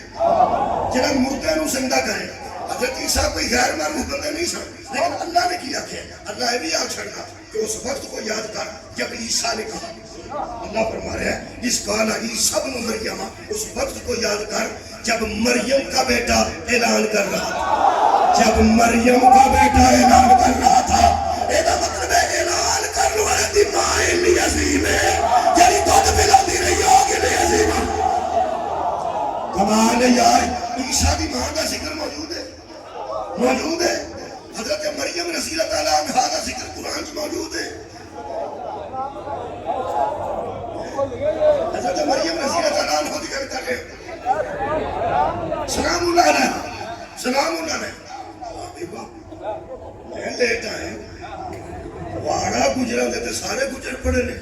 جڑا مردے نو زندہ کرے. حضرت عیسیٰ کوئی غیر معروف بندہ نہیں سن، لیکن اللہ نے کیا کہ اللہ یہ بھی آگ چھڑنا کہ اس وقت کو یاد کر جب عیسیٰ نے کہا. اللہ فرما رہا ہے اس کالا عیسیٰ ابن مریم، اس وقت کو یاد کر جب مریم کا بیٹا اعلان کر رہا تھا. جب مریم کا بیٹا اعلان کر رہا تھا. یہ مطلب ہے اعلان کرنے والے دی ماں اتنی عظیم ہے یعنی دودھ پلاتی رہی ہوگی نہیں عظیم. کمال ہے یار. عیسیٰ کی ماں کا ذکر موجود ہے، موجود ہے. حضرت مریم رضی اللہ تعالیٰ عنہا کا ذکر قرآن میں موجود ہے. حضرت مریم رضی اللہ تعالیٰ عنہ ذکر کر رہے ہیں. سلام اللہ علیہ، سلام اللہ علیہ. میں لیٹ آئے واڑا گجرا دے سارے گجر پڑے نے.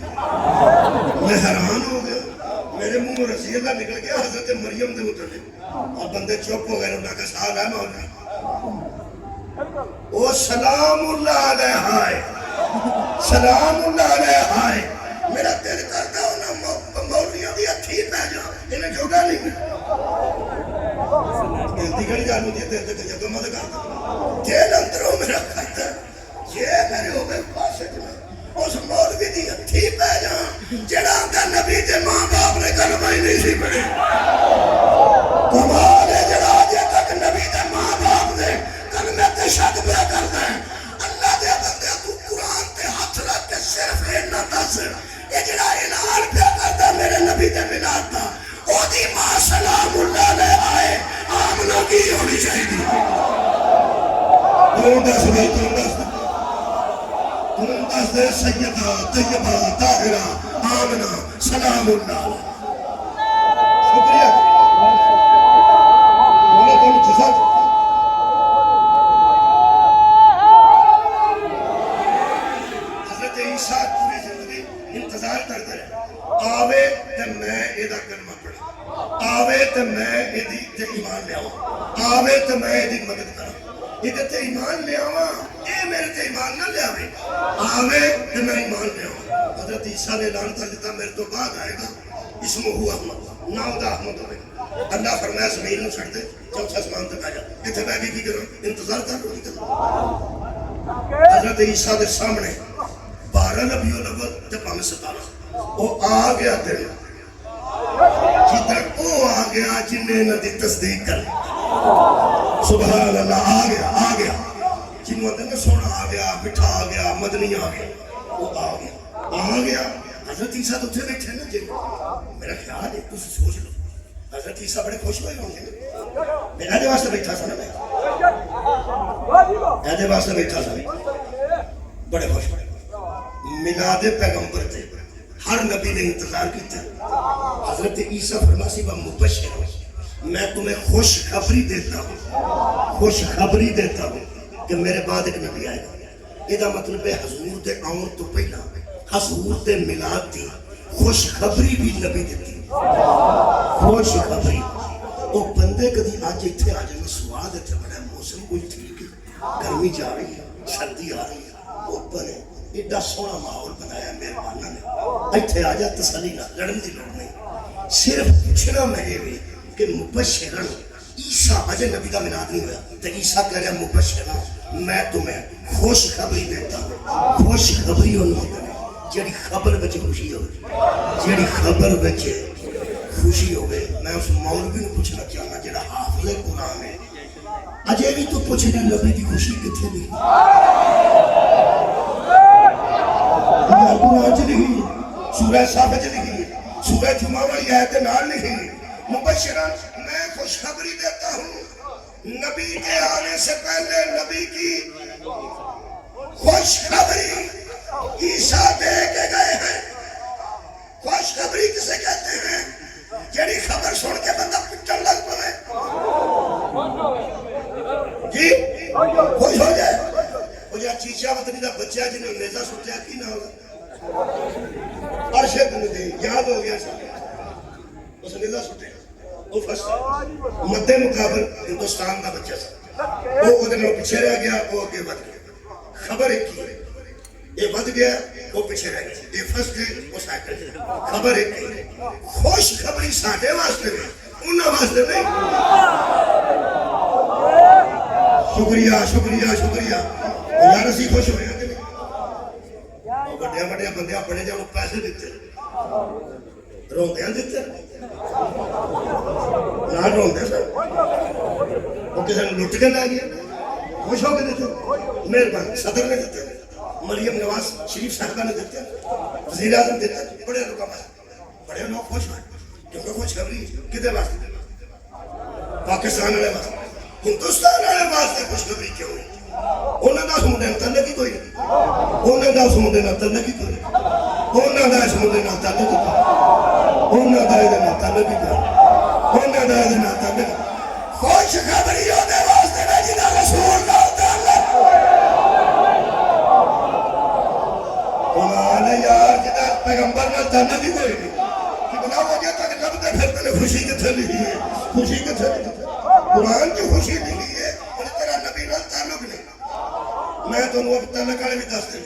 میں حیران ہو گیا، میرے منہ میں رضی اللہ نکل گیا حضرت مریم دے متعلق. اور بندے چپ ہو گئے. انہوں نے کہا سال ہے مولا او سلام اللہ علیہ ہے، سلام اللہ علیہ ہے. میرا دل کرتا ہوں مولیاں دی ہتھی پہ جا انہیں جوگا نہیں میں دل دی گھڑی جانو دی دل دی جگہ مدد کرتا دل اندروں میرا کرتا یہ میرے ہو گئے پاسے جنا اس مولوی دی ہتھی پہ جا جڑا اندر نبی دے ماں باپ نے کلمہ ہی نہیں سی پڑھے. کمال ہے جڑا آجے تک نبی دے ماں باپ دے کلمہ تے شک پہ کرتا ہے. اللہ دے بندے تو قرآن تے ہاتھ رکھ کے صرف اینا دس یہ جڑا اعلان پہ کرتا میرے نبی دے ملاد دا او دی ماں سلام اللہ لے آئے آمنہ کی ہونی چاہیے. تم دس دے، تم دس دے، تم دس دے سیدہ طیبہ طاہرہ آمنہ سلام اللہ. شکریہ مولا تم جزاک. حضرت عیسیٰ پوری زندگی انتظار کرتے رہے آوے تے میں ایدہ کلمہ پڑھا، آوے تے میں ایدی تے ایمان لے آواں، آوے تے میں ایدی مدد کرا. ایدہ تے ایمان لے آواں اے میرے تے ایمان نہ لے آوے، آوے تے میں ایمان لے آواں. حضرت عیسیٰ نے اعلان کر دیتا میرے تو بعد آئے گا اسمہ احمد، نام دا احمد ہوئے گا. اللہ فرمایا زمین نو چھڑ دے چوتھا اسمان تک آ جا. اتنے بیٹھ کے کی کرو انتظار کر رہی کرو. حضرت عیسیٰ دے سامنے 12 نبی الاول تے 17 وہ آ گیا دل جدھر وہ آ گیا جنہیں نہ دی تصدیق کر. سبحان اللہ. آ گیا، آ گیا جنہوں نے سونا آ گیا، مٹھا آ گیا، مدنی آ گیا. وہ آ گیا، آ گیا. حضرت عیسیٰ تو تھے بیٹھے نا جی. میرا خیال ہے تُس سوچ لو حضرت عیسیٰ بڑے خوش ہوئے ہوں گے. میرا جو واسطے بیٹھا سا نا میں ایدے واسطے بیٹھا سا بڑے خوش میلاد پیغمبر تے ہر نبی نے انتظار کیتا. حضرت عیسیٰ فرماسی و مبشر ہوں, میں تمہیں خوش خبری دیتا ہوں, خوش خبری دیتا ہوں کہ میرے بعد ایک نبی آئے گا. یہ مطلب ہے حضور دے آن تو پہلا حضور دے میلاد دی خوش خبری بھی نبی دیتی. خوش خبری وہ بندے کدی آج اتنے آ جائے سواد اتنے بڑا موسم کوئی ٹھیک ہے, گرمی جا رہی ہے, سردی آ رہی ہے, اوپر ہے, ایڈا سونا ماحول بنایا مہربانہ نے. اتنے آ جا تسلی نہ, لڑن کی لوڑ نہیں, صرف پوچھنا میں یہ کہ مبشرن عیسیٰ اجے نبی کا میلاد نہیں ہوا تو عیسیٰ کہہ رہا مبشرن میں تمہیں خوش خبری دیتا ہوں. خوش خبری انہوں نے جیڑی خبر بچے خوشی ہو, جیڑی خبر بچے خوشی ہوئے. میں اس مولوی کو پوچھنا چاہنا جڑا حافظ قرآن ہے اجے بھی تو پوچھنا نبی کی خوشی کتنے لکھی, قرآن چ لکھی, سورہ صاف چ لکھی, سورہ جمعہ والی آیت نال لکھی مبشرن میں خوشخبری دیتا ہوں نبی کے آنے سے پہلے نبی کی خوشخبری عیسیٰ دے کے گئے ہیں. خوشخبری کسے کہتے ہیں؟ جیڑی خبر سن کے بندہ پٹن لگ پڑے جی خوش ہو جائے. وہ جا چیچا وطنی دا بچہ جنہیں نیزہ سوچا کی نہ ہوگا عرشد نے یاد ہو گیا سب اس نیزہ سوچے وہ فسٹ مدے مقابل ہندوستان دا بچہ سا وہ ادھر پیچھے رہ گیا وہ آگے بڑھ گیا. خبر ایک کی یہ بڑھ گیا وہ پیچھے رہ گیا, یہ پھنس گئے وہ سائیکل گیا. خبر ایک کی خوش خبری ساڈے واسطے میں انہاں واسطے نہیں. شکریہ شکریہ شکریہ یار اسی خوش ہوئے ہیں. بڑے بڑے بندے اپنے جانوں پیسے دیتے روندے ہیں دیتے نہ روندے سر وہ کسی نے لٹ کے لے گیا خوش ہو کے دیتے مہربان صدر نے دیتے مریم نواز شریف صاحبہ نے دیتے وزیر اعظم دیتے بڑے لوگ بڑے لوگ خوش ہوئے کیونکہ خوش خبری کدھر واسطے پاکستان والے واسطے ہندوستان والے واسطے خوش خبری کیوں ہوئی. انہوں نے سمجھے نہ تلے کی کوئی انہوں نے سمجھے نہ تلے کی کوئی انہوں نے سمجھے نہ تلے کی کوئی انہوں نے نہ تلے کی کوئی انہوں نے نہ تلے کی خوش خبری ہونے واسطے میں جنہ رسول کا تعلق قرآن یار جنہ پیغمبر نہ تلے کی کوئی کہ بنا ہو گیا تک رب دے پھر تلے خوشی کے تھے لئی ہے خوشی کے تھے لئی قرآن کی خوشی لئی ہے اور تیرا نبی نہ تعلق نہیں. میں تو انہوں اب تعلق آنے بھی دس دیں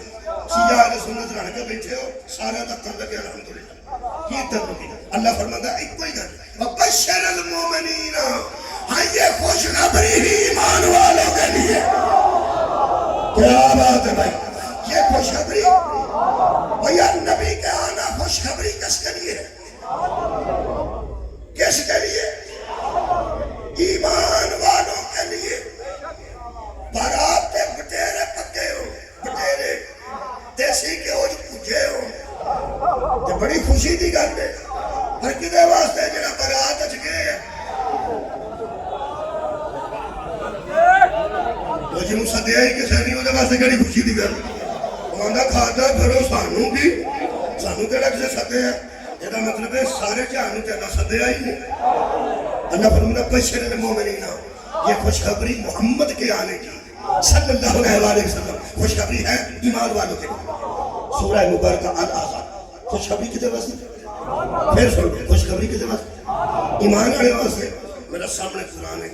شیعہ اہل سنت رہنے کے بیٹھے ہو سارے تک تعلق ہے الحمدللہ کی تعلق ہے. اللہ فرماتا ہے ایک کوئی گھر وَبَشَّرَ الْمُؤْمِنِينَ ہاں یہ خوش خبری ہی ایمان والوں کے لیے. کیا بات ہے بھائی, یہ خوش خبری بھیا نبی کے آنا خوش خبری کس کے لیے ہے؟ کس کے لیے؟ ایمان والوں کے لیے. پر آپ کے بٹیرے پکے ہو, بٹیرے دیسی کے ہو جو پوچھے ہو تو بڑی خوشی دی گل ہے. پر کدے واسطے جڑا برات اچ گئے وہ جنہوں سدیا ہی کسے نہیں وہ واسطے کہڑی خوشی دی گل. وہ آندا کھاتا پھرو سانوں بھی سانوں کہڑا کسے سدے ہے. یہ مطلب ہے سارے جہان تے اللہ سدیا ہی نہیں. اللہ فرماتا بشر المومنین یہ خوشخبری محمد کے آنے کی صلی اللہ علیہ وسلم خوشخبری ہے ایمان والوں کے لیے. سورہ مبارکہ الاحزاب خوشخبری کتے واسطے پھر سن خوشخبری کتے واسطے ایمان والے واسطے. میرا سامنے قرآن ہے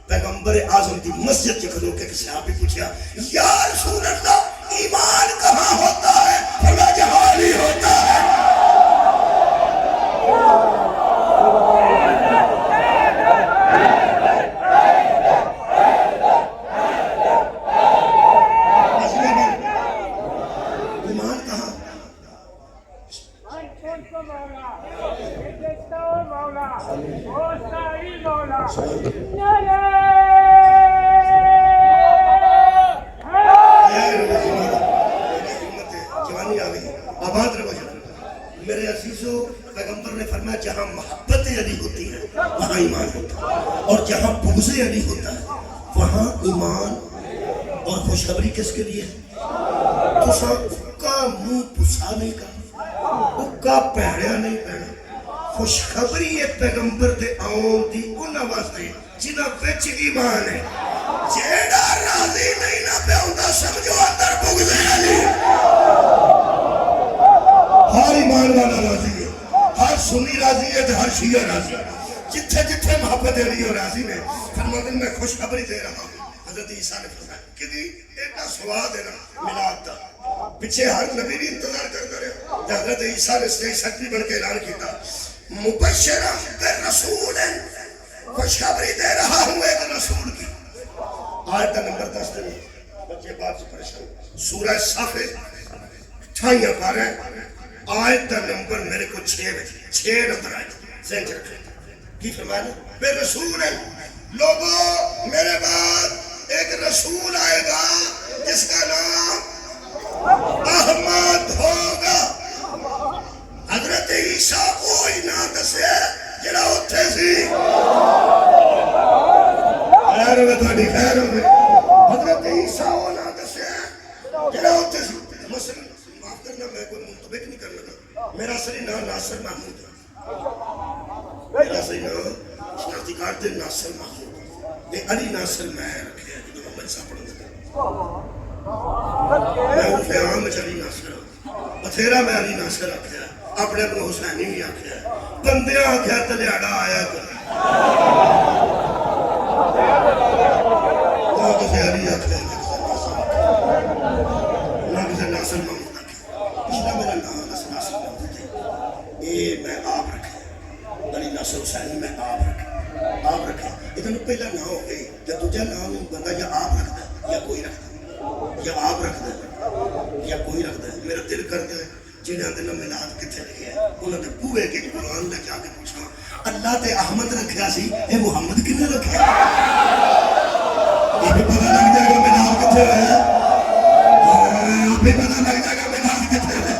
پیغمبر اعظم کی مسجد کے کھلو کے کسی آپ ہی پوچھا یا رسول اللہ ایمان کہاں ہوتا ہے؟ فرمایا جہاں ہی ہوتا ہے. میرے عزیزو پیغمبر نے فرمایا جہاں محبت علی ہوتی ہے وہاں ایمان ہوتا ہے اور جہاں بغض علی ہوتا ہے وہاں ایمان اور خوشخبری کس کے لیے؟ تسا اکا منہ پسا نہیں کرنا، اکا پہڑیا نہیں پہنا۔ خوشخبری ہے پیغمبر دے آؤں دی انہاں واسطے جنہاں وچ ایمان ہے۔ جیڑا راضی نہیں نہ پہ ہوتا سمجھو اندر بغض علی۔ ہر ایمان والا راضی ہے، ہر سنی راضی ہے تو ہر شیعہ راضی ہے۔ جتھے جتھے محبت علی اور راضی نے فرماتے میں خوشخبری دے رہا ہوں۔ حضرت عیسیٰ نے فرمایا کہ دی ایک سواد ہے نا میلاد دا، پیچھے ہر نبی بھی انتظار کرتا رہا، حضرت عیسیٰ نے اسٹیج سیکرٹری بن کے اعلان کیتا مبشرا بالرسول، خوشخبری دے رہا ہوں ایک رسول کی۔ آیت نمبر 10 دے بچے بات سے پریشان، سورہ صافے 28 پارہ آیت نمبر میرے کو 6 نمبر آئے ذہن رکھیں کی فرمایا بے رسول ہے۔ لوگوں میرے بعد ایک رسول آئے گا جس کا نام احمد ہوگا۔ حضرت عیسیٰ کوئی نہ دسے جڑا اتھے سی، خیر ہوئے تھوڑی خیر ہوئے، حضرت عیسیٰ وہ نہ دسے جڑا اتھے سی۔ مثلا معاف کرنا میں کوئی منطبق نہیں کر لگا، میرا اصلی نام ناصر محمود ہے، میرا اصلی نام شناختی کارڈ دے ناصر محمود ہے، علی ناصر میں رکھے ہیں جو محمد صاحب پڑھنے میں عرف عام میں علی ناصر بتھیرا میں علی ناصر رکھے ہیں، اپنے اپنے حسینی بھی رکھے ہیں، بندیاں آکھے تلیاڑا آیا کر نہ کسے علی رکھے نہ کسے ناصر محمود رکھے، پچھلا میرا نام ناصر محمود ہے، یہ میں آپ رکھے علی ناصر حسینی میں آپ رکھے، اتنا پہلا نام ہو گئی یا تجھا نام بندہ یا آپ رکھتا ہے یا کوئی رکھتا ہے، یا آپ رکھتا ہے یا کوئی رکھتا ہے۔ میرا دل کرتا ہے جنہاں دے نام میلاد کتھے لکھے ہیں انہاں دے پوئے کے قرآن لے جا کے پوچھا اللہ تے احمد رکھیا سی اے محمد کنے رکھیا؟ یہ بھی پتہ لگ جائے گا میلاد کتھے ہے، یہ بھی پتہ لگ جائے گا میلاد کتھے ہے۔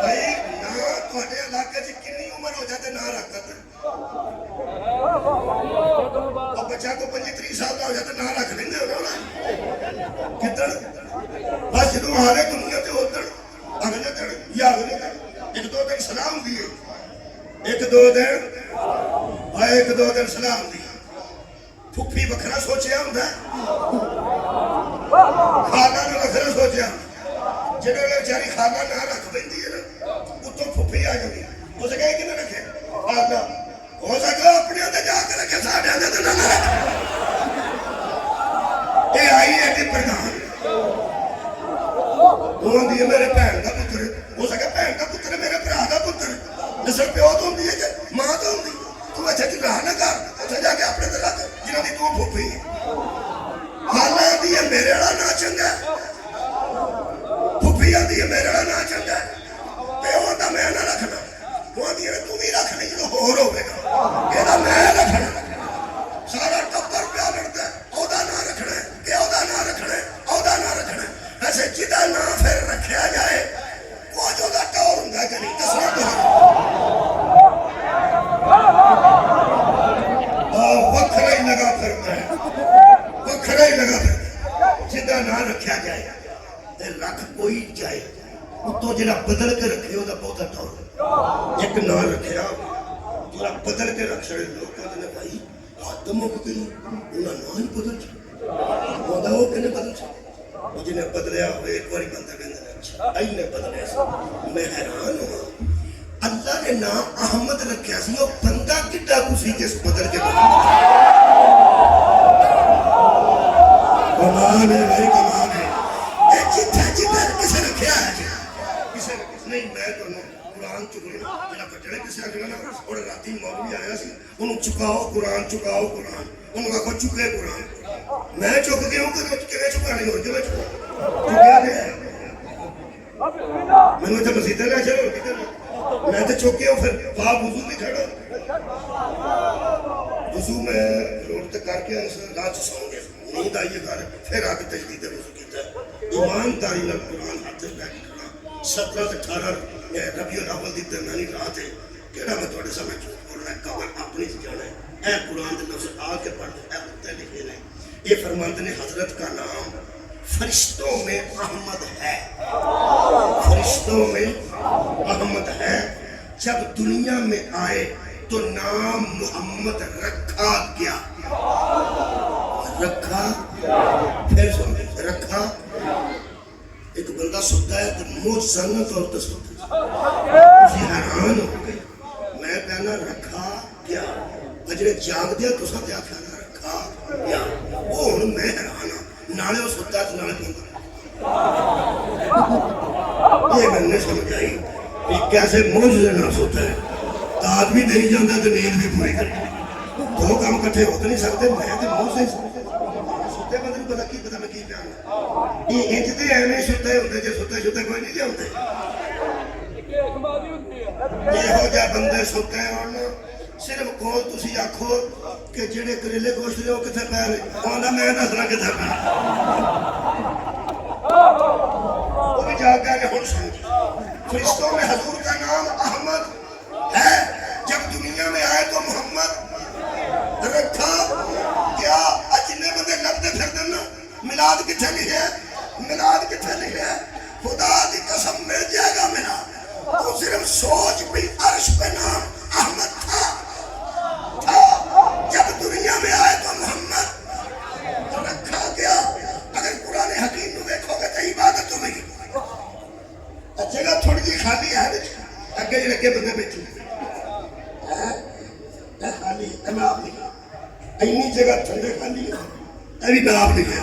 بھائی نہ تھوڑے علاقے سے کنی عمر ہو جاتے نہ رکھتا ہے، اور بچہ کو 25-30 سال کا ہو جاتا نہ رکھ لیں گے کتن بس جدو آرے دنیا تے ہوتن اگلے دن یا اگلے دن ایک دو دن سلام دیئے، ایک دو دن سلام دیئے، پھپھی بکھرا سوچیا ہوں ہے خانہ نے بکھرا سوچیا ہوں، جنہوں نے چاری خانہ نہ رکھ بندی ہے نا اتو پھپھی آ جائی ہو سکے کہ نہ رکھے خانہ ہو سکے اپنے اندر جا کے رکھے ساڑھے اندر نہ رکھے۔ یہ آئی ہے کہ پردان وہ دیئے میرے پہن کا پتر ہو سکے پہن کا پتر میرے پرا کا پتر نسل پیو تو ہوں دیئے کہ ماں تو ہوں دیئے تو اچھا جی رہا نہ کر اچھا جا کے اپنے در رکھ جنہوں دی تو پھوپی حالہ دیئے میرے اڑا نہ چنگا پھوپیاں دیئے میرے اڑا نہ چنگا پیو دا میں نہ رکھنا وہ دیئے تو بھی رکھنے جنہوں ہو رو بے گا یہ دا میں رکھنا سارا ٹپر پیا لڑتا ہے اودا نہ رکھنا ہے کہ اودا نہ رکھنا ہے اودا نہ رکھنا ہے ایسے جدا نہ پھر رکھیا جائے وہ جو دا ٹور ہوں گا کہ نہیں دسنا تو وکھرہ ہی لگا پھرتا ہے، وکھرہ ہی لگا پھرتا ہے، جدا نہ رکھیا جائے تے رکھ کوئی جائے تو جنہ بدل کے رکھے ہو دا بہتا ٹور ایک نہ رکھیا جنہ بدل کے رکھ سڑے لوگ کہتے ہیں بھائی آدم ہو گئی انہاں نہ ہی بدل چاہے وہاں ہو کنے بدل چاہے وہ جنہیں بدلیا ہوئے ایک باری بندہ کہنے اچھا اینے بدلیا سی میں حیران ہوں اللہ نے نام احمد رکھیا سی وہ بندہ کٹا کسی جس بدل کے بدل کمان ہے بھائی کمان ہے اے جتھا جتھا کسے رکھیا ہے کسے نہیں میں تو قرآن چکنے جنہا بچڑے کسے رکھنا نا اور راتی مولوی آیا سی انہوں چکاؤ قرآن انہوں کا خود چکے قرآن میں چک گیا ہوں کہ چکانے ہو جو میں چکا دیا ہے میں نے تو مسیدہ لے چلو میں تو چک گیا ہوں پھر باپ وضو بھی کھڑا وضو میں روڈ تک کر کے رات سو گیا نیند آئیے گھر پھر آگے تجدید وضو کیتا ہے ایمانداری نال قرآن ہاتھ سے بیٹھ کھڑا 17 سے 18 ربیع الاول دی درمیانی رات ہے کہڑا میں تھوڑے سامنے جھوٹ بولنا ہے قبر اپنی سے جانا ہے اے قرآن دے لفظ آ کے پڑھ اے اتنے لکھے نے یہ فرماتے ہیں حضرت کا نام فرشتوں میں احمد ہے، فرشتوں میں احمد ہے۔ جب دنیا میں آئے تو نام محمد رکھا گیا، رکھا پھر رکھا۔ ایک بندہ سوتا ہے تو موجزانہ طور پر سوتا ہے، اسی حیران ہو گئے میں کہنا رکھا گیا، اجرے جاگ دیا تو ساتھ یا کہنا رکھا گیا، وہ ہوں میں حیران ہوں، نالے وہ سوتا ہے تو نالے بندہ۔ یہ میں نے سمجھ آئی کہ کیسے موجزے نہ سوتا ہے، داد بھی نہیں جاندہ تو نیند بھی پوری کریں، دو کام کٹھے ہوتے نہیں سکتے، میں تو موجزے سوتے سوتے بندے پتا کی پتا میں کی پیانا یہ انجدے ایمیں سوتے ہوتے جو سوتے کوئی نہیں ہوتے، یہ ہو جا بندے سوتے ہیں اور صرف کول تسی آکھو کہ جڑے کریلے گوشت دے وہ کتھے پہ رہے آندا میں دسنا کتھے پہ وہ بھی جا کے ہن سمجھ فرشتوں میں حضور کا نام احمد ہے، جب دنیا میں آئے تو محمد رکھا کیا۔ جنے بندے لگتے پھر دینا میلاد کتھے لکھے، میلاد کتھے لکھے، خدا دی قسم مل جائے گا میلاد، تو صرف سوچ بھی عرش پہ نام احمد تھا، جب دنیا میں آئے تو محمد رکھا گیا۔ اگر قرآن حکیم نو دیکھو گے تو عبادت ہو گئی، جگہ تھوڑی جی خالی ہے، اگے جی لگے بندے بیٹھے خالی اناب لکھا، اینی جگہ ٹھنڈے خالی ہے، ابھی ناب لکھا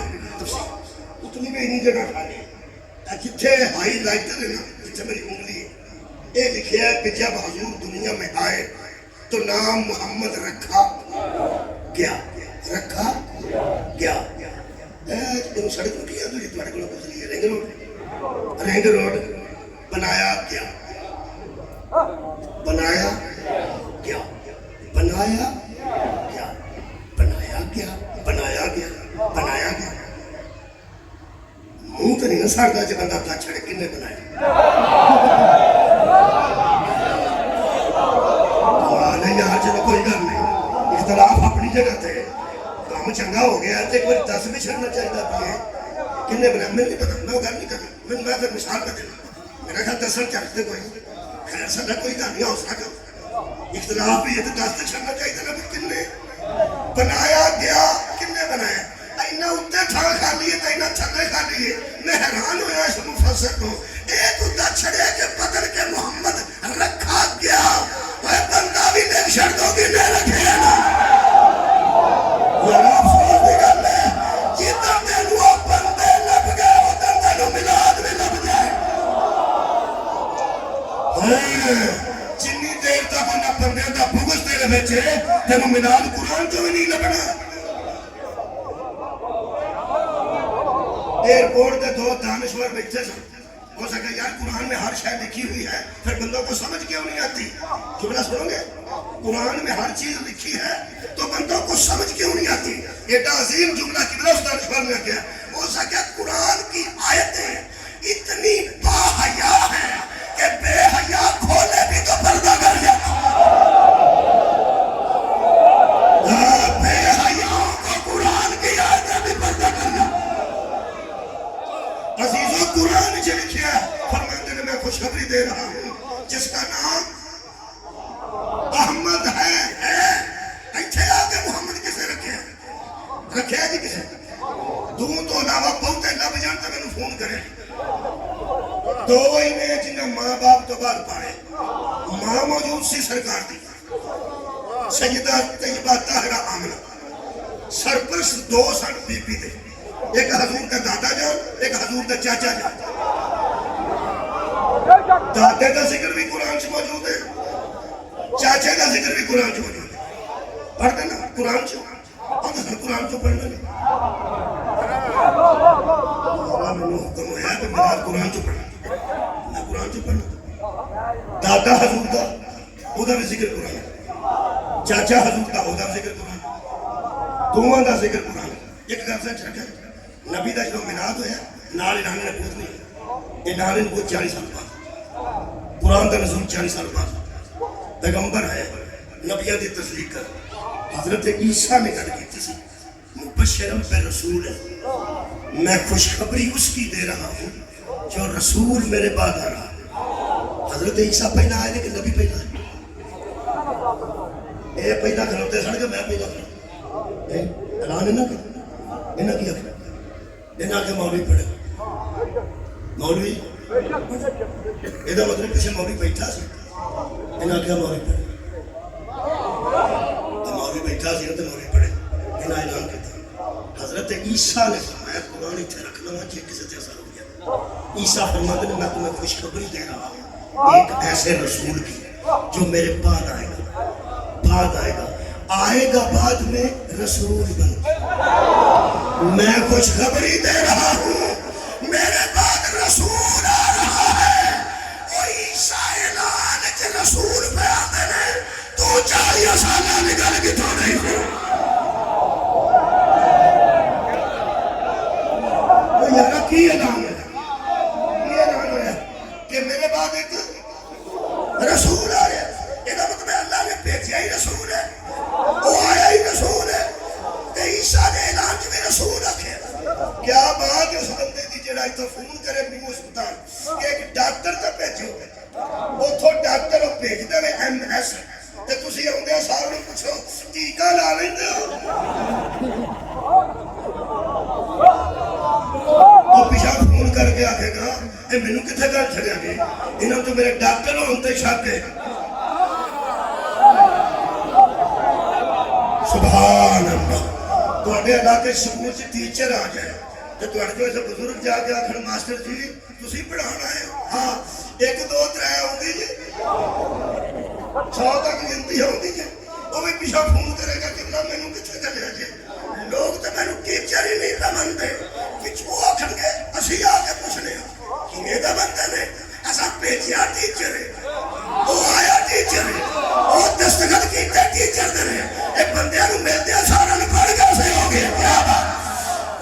اتنی بھی اینی جگہ خالی ہے، جتھے ہائی لائٹر ہے نا جتھے میری انگلی ہے یہ لکھا ہے کہ جب حضور دنیا میں آئے تو نام محمد رکھا گیا، رکھا گیا۔ جب سڑک کو کیا تو یہ تمہارے کو پوچھ لیے رنگ روڈ بنایا گیا، بنایا گیا، بنایا گیا، بنایا گیا، بنایا گیا، بنایا گیا۔ منہ تو نہیں نہ ساڑھتا جب بندہ اپنا چھڑے کنے بنایا، نہیں یار چلو کوئی گل نہیں، اختلاف اپنی جگہ تھے، کام چنگا ہو گیا تو ایک بار 10 بھی چھڑنا چاہتا بھی ہے کنے بنایا، میں نہیں پتا، میں وہ گل نہیں کرنا، میں پھر مثال پہ دینا، میرا خیال 10 چلتے کوئی خیر سا کوئی دانی حوصلہ کر اختلاف بھی یہ تو 10 چھڑنا چاہتا نا بھی کنے بنایا گیا، کنے بنایا اینا اتنے تھا خالی ہے تو اینا چھڑے خالی ہے۔ میں حیران ہویا اس مفسر کو، ایک اتنا چھڑے کے بدل کے محمد رکھا گیا، وہ بندہ بھی دیکھ شڑ دو گی نہیں رکھے نا یار افسوس دی گل ہے جتن دن وہ بندے لب گئے اتن دن میلاد بھی لب جائے، جنی دیر تک انہاں بندے دا بغض تیرے بچے تینوں میلاد قرآن جو بھی نہیں لبنا۔ ایئرپورٹ کے 2 دانشور بیٹھے سن، ہو سکتا یار قرآن میں ہر شے لکھی ہوئی ہے پھر بندوں کو سمجھ کیوں نہیں آتی، جملہ سنو گے قرآن میں ہر چیز لکھی ہے تو بندوں کو سمجھ کیوں نہیں آتی، ایٹا عظیم جملہ قبلہ اس دانشور نے کیا، ہو سکتا قرآن کی آیتیں اتنی باحیا ہیں کہ بے حیا کھولے بھی تو پردہ کر جاتا، بے حیاؤں کو قرآن کی آیتیں بھی پردہ کر جاتا۔ عزیزو قرآن جو لکھیا ہے فرماتے ہیں میں خوشخبری دے رہا ہوں جس کا نام احمد ہے، ایتھے آگے محمد کسے رکھے ہیں، رکھے ہیں جی کسے دوں تو علاوہ بہتے لب جانتے میں نے فون کرے 2 ہی میں جنہیں ماں باپ تو بعد پائے، ماں موجود سی سرکار دی سیدہ طیبہ طاہرہ آمنہ، سرپرست 2 سن بی بی دے، ایک حضور کا دادا جان ایک حضور کا چاچا جان، دادے کا ذکر بھی قرآن سے موجود ہے، چاچے کا ذکر بھی قرآن سے موجود ہے، پڑھ دینا قرآن سے قرآن سے پڑھنا نہیں، اللہ میں نے حکم ہوا ہے کہ میرا قرآن سے پڑھنا، میں قرآن سے پڑھنا، دادا حضور کا خدا بھی ذکر قرآن، چاچا حضور کا خدا بھی ذکر قرآن، دونوں کا ذکر قرآن۔ ایک گل سچ رکھے نبی دا جو میلاد ہویا نال انہوں نے نبوت نہیں، یہ نال نبوت 40 سال بعد، قرآن کا نزول 40 سال بعد، پیغمبر ہے نبیہ دی تصدیق کر، حضرت عیسیٰ نے گل کی تھی مبشرم پہ رسول ہے، میں خوشخبری اس کی دے رہا ہوں جو رسول میرے بعد آ رہا ہے۔ حضرت عیسیٰ پہلا آئے لیکن نبی پہلا ہے۔ اے پہلا کھلوتے سڑ کے میں پہلا کھلوتے اعلان انہاں کیا انہاں کیا انہاں کے مولوی پڑھے مولوی یہ مطلب کسی مولوی بیٹھا سی انہاں کیا مولوی پڑھے مولوی بیٹھا سی تو مولوی پڑھے انہاں اعلان کیا حضرت عیسیٰ نے فرمایا قرآن اتنے رکھنا ہوا جی کسی سے اثر ہو گیا۔ عیسیٰ فرماتے ہیں میں تمہیں خوشخبری دے رہا ہوں ایک ایسے رسول کی جو میرے بعد آئے گا آئے گا بعد میں رسول بن میں خوشخبری دے رہا ہوں میرے بعد رسول آ رہا ہے۔ وہ عیسیٰ اعلان کے رسول پہ آتے ہیں تو 40 سالہ نکل کے تو نہیں ہو تو یہاں کی اعلان ہے یہ اعلان ہے کہ میرے بعد ایک رسول آ رہا ہے۔ یہ مطلب اللہ نے بھیجا ہی رسول ہے وہ آیا ہی رسول ہے تے عیسیٰ نے اعلان جو بھی رسول رکھے کیا بات ہے اس بندے دی جڑا تو فون کرے نیو اسپتال کہ ایک ڈاکٹر تے بھیجو اوتھوں ڈاکٹر او بھیج دے ایم ایس تے تسی اوندے صاحب نوں پوچھو ٹیکا لا لیندے ہو او پیچھے فون کر کے آکھے گا اے مینوں کتھے گل چھڑیا گے انہاں تو میرے ڈاکٹر ہون تے شک ہے۔ سبحان اللہ تواڈے علاقے سکول سے ٹیچر آ جائے تو تواڈے کوئی ایسا بزرگ جا کے آخر ماسٹر جی تسی پڑھانا ہے ہاں 1 2 3 ہوندی جی 100 تک گنتی ہوندی جی وہ بھی پیچھے فون کرے گا کہ مینوں کتھے چلیا جی لوگ تو مینوں ٹیچر ہی نہیں منتے پچھو آخر کے اسی آ کے پوچھنے کیویں دا بندے نے ایسا بھیجیا ٹیچر ہے وہ آیا ٹیچر ہے وہ دستخط کیتے ٹیچر نے ایک بندے نوں ملدے سارا نوں پڑھ کیسے ہو گیا کیا بات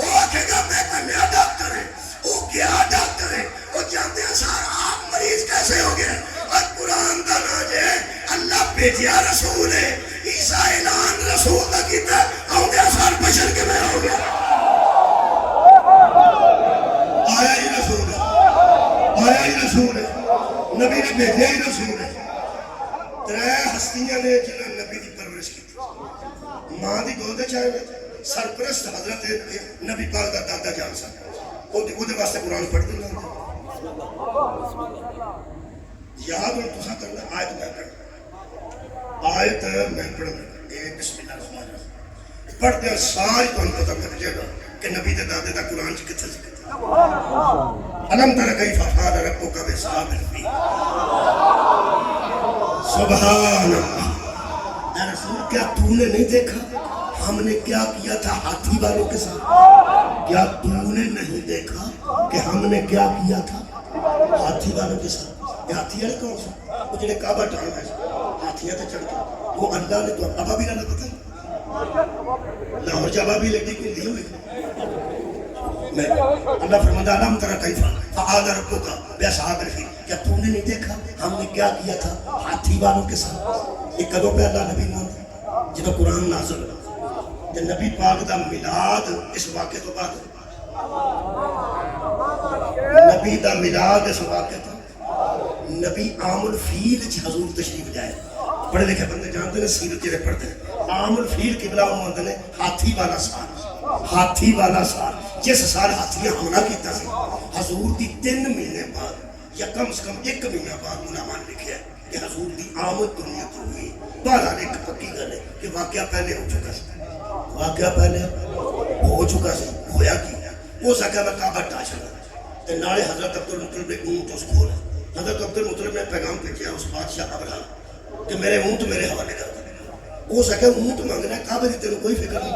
وہ آکھے گا میں کہنا ڈاکٹر ہے وہ کیا ڈاکٹر ہے وہ جانتے ہیں سارا آپ مریض کیسے ہو گیا اور قرآن دا نام ہے اللہ بھیجیا رسول ہے عیسیٰ اعلان رسول دا کیتا آؤندے سار بشر کے میں ہو گیا آیا ہی رسول ہے آیا ہی رسول ہے نبی نے بھیجا ہی رسول ہے۔ 3 ہستیاں نے جنہوں نے نبی کی پرورش کی ماں دی گود چاہے سرپرست حضرت نبی پاک دا دادا جان صاحب وہ دے واسطے قرآن پڑھ دیں یاد ہوں تسا کرنا آیت میں پڑھنا اے بسم اللہ الرحمن الرحیم پڑھتے ہیں ساری تو پتہ لگ جائے گا کہ نبی دے دادے دا قرآن چ کتھے سے علم تر کیف فعل ربک باصحاب الفیل سبحان اللہ اے رسول کیا تو نے نہیں دیکھا ہم نے کیا کیا تھا ہاتھی والوں کے ساتھ کیا تو نے نہیں دیکھا کہ ہم نے کیا کیا تھا ہاتھی والوں کے ساتھ یہ ہاتھی والے کون سا وہ جنہیں کعبہ ٹھانا ہے ہاتھیاں تے چڑھ کے وہ اللہ نے تو ابا بھی نہ پتہ لاہور جابا بھی لگی کوئی نہیں ہوئی میں اللہ فرماتا علم تر کیف فعل ربک باصحاب الفیل کیا تو نے نہیں دیکھا ہم نے کیا کیا تھا ہاتھی والوں کے ساتھ یہ کدوں پہ اللہ نبی مانتا جب قرآن نازل کہ نبی پاک دا میلاد اس واقعے تو بعد نبی دا میلاد اس واقعے تو نبی عام الفیل حضور تشریف جائے پڑھے لکھے بندے جانتے ہیں سیرت جڑے پڑھتے ہیں عام الفیل قبلہ انہوں نے ہاتھی والا سال جس سال ہاتھیاں حملہ کیتا سی حضور دی 3 مہینے بعد یا کم سے کم 1 مہینہ بعد علماء نے لکھا ہے کہ حضور دی آمد دنیا تو ہوئی بہرحال ایک پکی گل ہے کہ واقعہ پہلے ہو چکا سی ہویا کی وہ سکا میں کعبہ ٹا چلا تے نالے حضرت عبد المطلب نے اونٹ اس کھول حضرت عبد المطلب نے پیغام بھیجا اس بادشاہ ابرہا کہ میرے اونٹ میرے حوالے کر دے وہ سکا اونٹ مانگنا کعبے دی تینوں کوئی فکر نہیں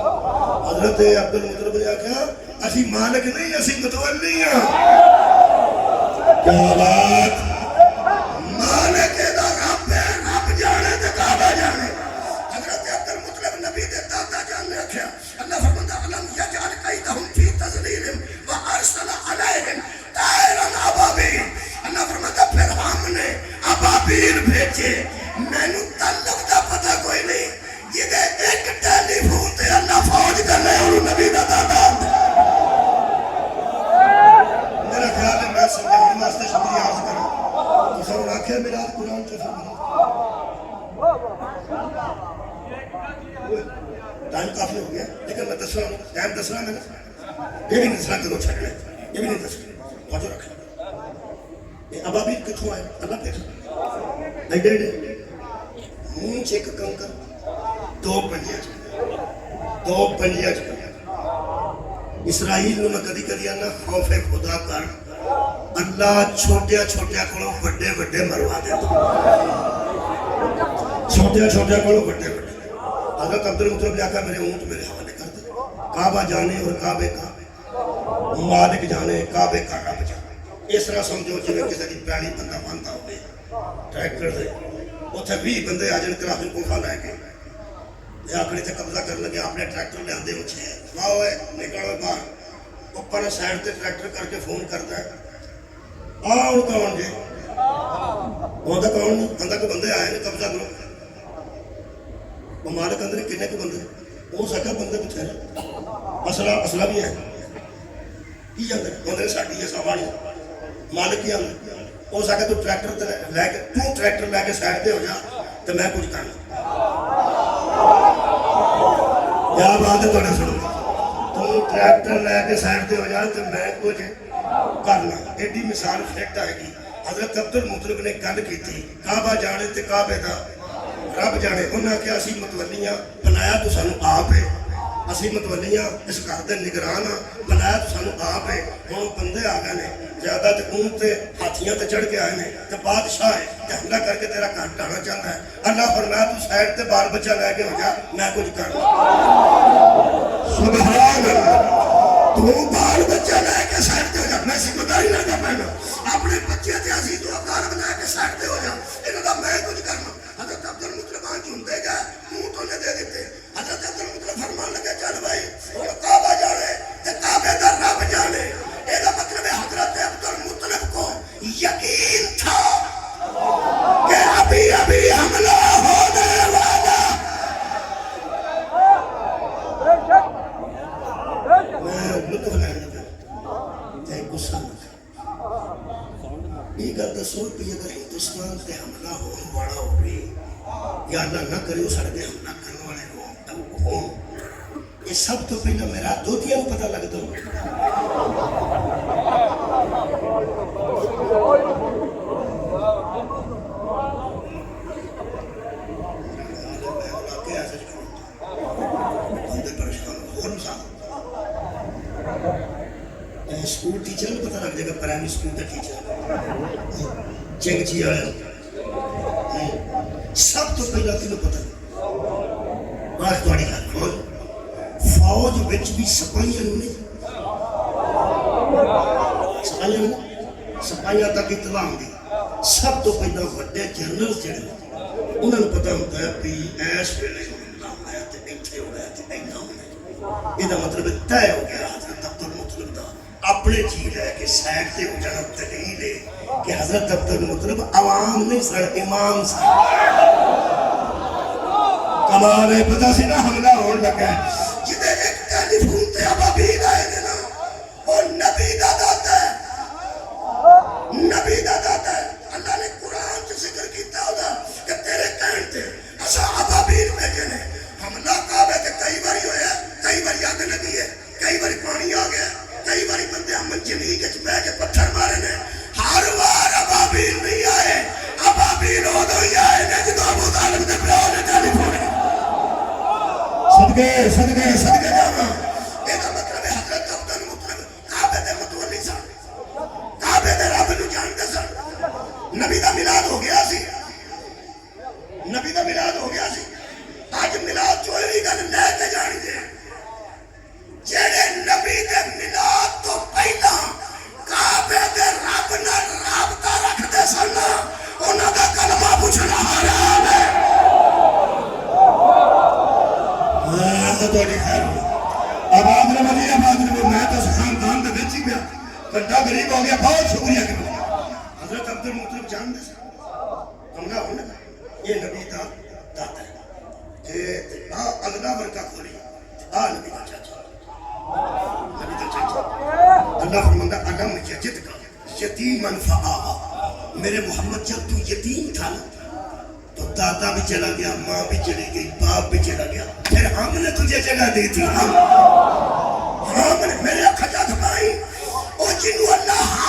حضرت عبد المطلب نے کہا اسی مالک نہیں اسی متولی ہیں کیا بات مالک دا رب ہے رب جانے تے کعبہ جانے حضرت عبد المطلب نبی دے دادا جان نے کہا اللہ فرماتا علم یجعل کیدہم فی تضلیل وارسل علیہم طائرا ابابیل اللہ فرماتا پھر ہم نے ابابیل بھیجے مینوں تعلق دا پتہ کوئی نہیں جدے ایک ٹیلی فون تے اللہ فوج کرنے اور نبی دا آخیا میلاد قرآن چ ٹائم کافی ہو گیا لیکن میں دسنا ٹائم دسنا میں یہ بھی نہیں دسنا کدو چھڑنا یہ بھی نہیں دسنا توجہ رکھنا یہ ابابیل کتوں آئے اللہ پہ ایڈے ایڈے منہ چ ایک کنکر دو پنجیاں چ اسرائیل میں کدی کدی آنا خوف خدا کر اللہ چھوٹیا چھوٹیا کو بڑے بڑے مروا دیتا چھوٹیا چھوٹیا کو بڑے بڑے حضرت عبدالمطلب نے آخا میرے اونٹ میرے حوالے کر دے کعبہ جانے اور کعبے کا مالک جانے کعبے کا رب جانے اس طرح سمجھو جی کسی کی پیاری بندہ باندھا ہوئے ٹریکٹر سے اتنے 20 بندے آ جان کلافی کوفہ لے کے آخری سے قبضہ کر لگے اپنے ٹریکٹر لے آدھے اچھے واہ نکلو باہر اوپر سائڈ سے ٹریکٹر کر کے فون کرتا ہے ہوں کون جی آتا کون نہیں آتا کہ بندے آئے نے قبضہ کرو وہ مالک اندر کنے کو بندے وہ سکا بندے بتھیرے اصلہ بھی ہے کی اندر اندر ساڈی ہے سامان مالک ہی اندر ہو سکے تو ٹریکٹر لے کے سائڈ پہ ہو جا تو میں کچھ کرنا کیا بات ہے تھوڑے سنو تو ٹریکٹر لے کے سائڈ پہ ہو جا تو میں کچھ کرنا ایڈی مثال فٹ آئے گی حضرت عبدالمطلب نے گل کی تھی کعبہ جانے تے کعبے دا رب جانے انہاں کیا اسی متولیاں بنایا تو سانو آپ ہے اسی متولیاں اس گھر دے نگران بنایا تو سانو آپ ہے ہن بندے آ گئے نے زیادہ تے اونٹ تے ہاتھیاں تے چڑھ کے آئے نے تے بادشاہ ہے تے حملہ کر کے تیرا گھر ڈھانا چاہتا ہے اللہ فرمایا تو سائڈ تے بال بچہ لے کے ہو جا میں کچھ کرنا سبحان اللہ تو بال بچہ لے کے سائڈ تے ہو جا میں ذمہ داری نہ کر پانا اپنے بچے تے اسی تو کار بنا کے سائڈ تے ہو جا انہاں دا میں کچھ کرنا حضرت عبدالمطلب جھومتے گئے اونٹ انہیں دے دیتے حضرت عبدالمطلب فرمان لگے چل بھائی اور کعبہ جانے تے کعبے دا رب جانے یہ دا مطلب ہے حضرت عبدالمطلب کو یقین تھا کہ ابھی ابھی حملہ ہونے والا میں لطف لینے لگا تے غصہ لگا یہ گل دسو کہ اگر ہندوستان سے حملہ ہونے والا ہوگی یا اللہ نہ کرے اس سڑکے حملہ کرنے والے ہو یہ سب تو پہلے میرا دوتیاں کو پتہ لگ دو اسکول ٹیچر کو پتہ لگ جائے گا پرائمری اسکول کا ٹیچر چنگ جی آیا سب تو پہلا تینوں پتہ آج تھوڑی گل فوج وچ بھی سپاہیاں نہیں سپاہیاں تک اطلاع ہوندی سب تو پہلا وڈے جنرل جڑے انہاں نوں پتہ ہوتا ہے کہ ایس ویلے حملہ ہویا تے ایتھے ہو گیا تے اینا ہونا یہ مطلب طے ہو گیا حضرت عبدالمطلب دا اپنے جی لے کے سائڈ تے ہو جانا دلیل ہے کہ حضرت عبدالمطلب عوام نہیں سن امام سن کمال ہے پتہ سی نا حملہ ہونے لگا ہے جدے ایک ٹیلی فون تے ابابیل آئے نے نا وہ نبی دا داتا ہے نبی دا داتا ہے اللہ نے قرآن سے ذکر کیتا ہوگا کہ تیرے کہن تے اسا ابابیل بھیجے نے حملہ کعبے تے کئی باری ہویا کئی باری آگ لگی ہے کئی باری پانی آ گیا کئی باری بندے امن جنہی کے بہ کے پتھر مارے نے ہر بار ابابیل نہیں آئے ابابیل ادو ہی آئے نے جدو ابو طالب دے پیو نے ٹیلی فون صدقے جانا یہ مطلب ہے حضرت عبدالمطلب کعبے دے متولی سن کعبے دے رب نو جانتے سن نبی دا میلاد ہو گیا سی نبی دا میلاد ہو گیا سی آج میلاد چوہی گل لے کے جانی دے جڑے نبی دے میلاد تو پہلا کعبے دے رب نال رابطہ رکھتے سن انہاں دا کلمہ پوچھنا حرام ہے آباد نے ملی آباد نے میں تو خاندان دے وچ ہی پیا کنڈا غریب ہو گیا بہت شکریہ کہ حضرت عبدالمطلب جان دے حملہ ہونے یہ نبی دا داتا ہے اے اگلا ورکا کھولی نبی دا چاچا نبی دا چاچا اللہ فرماندا علم یجد کا یتیما فآوا میرے محمد جب تو یتیم تھا نا تو دادا بھی چلا گیا، ماں بھی چلی گئی، باپ بھی چلا گیا، پھر ہم نے تجھے جگہ دی تھی. ہم نے میرے کھجا دھمائی اور جنہوں اللہ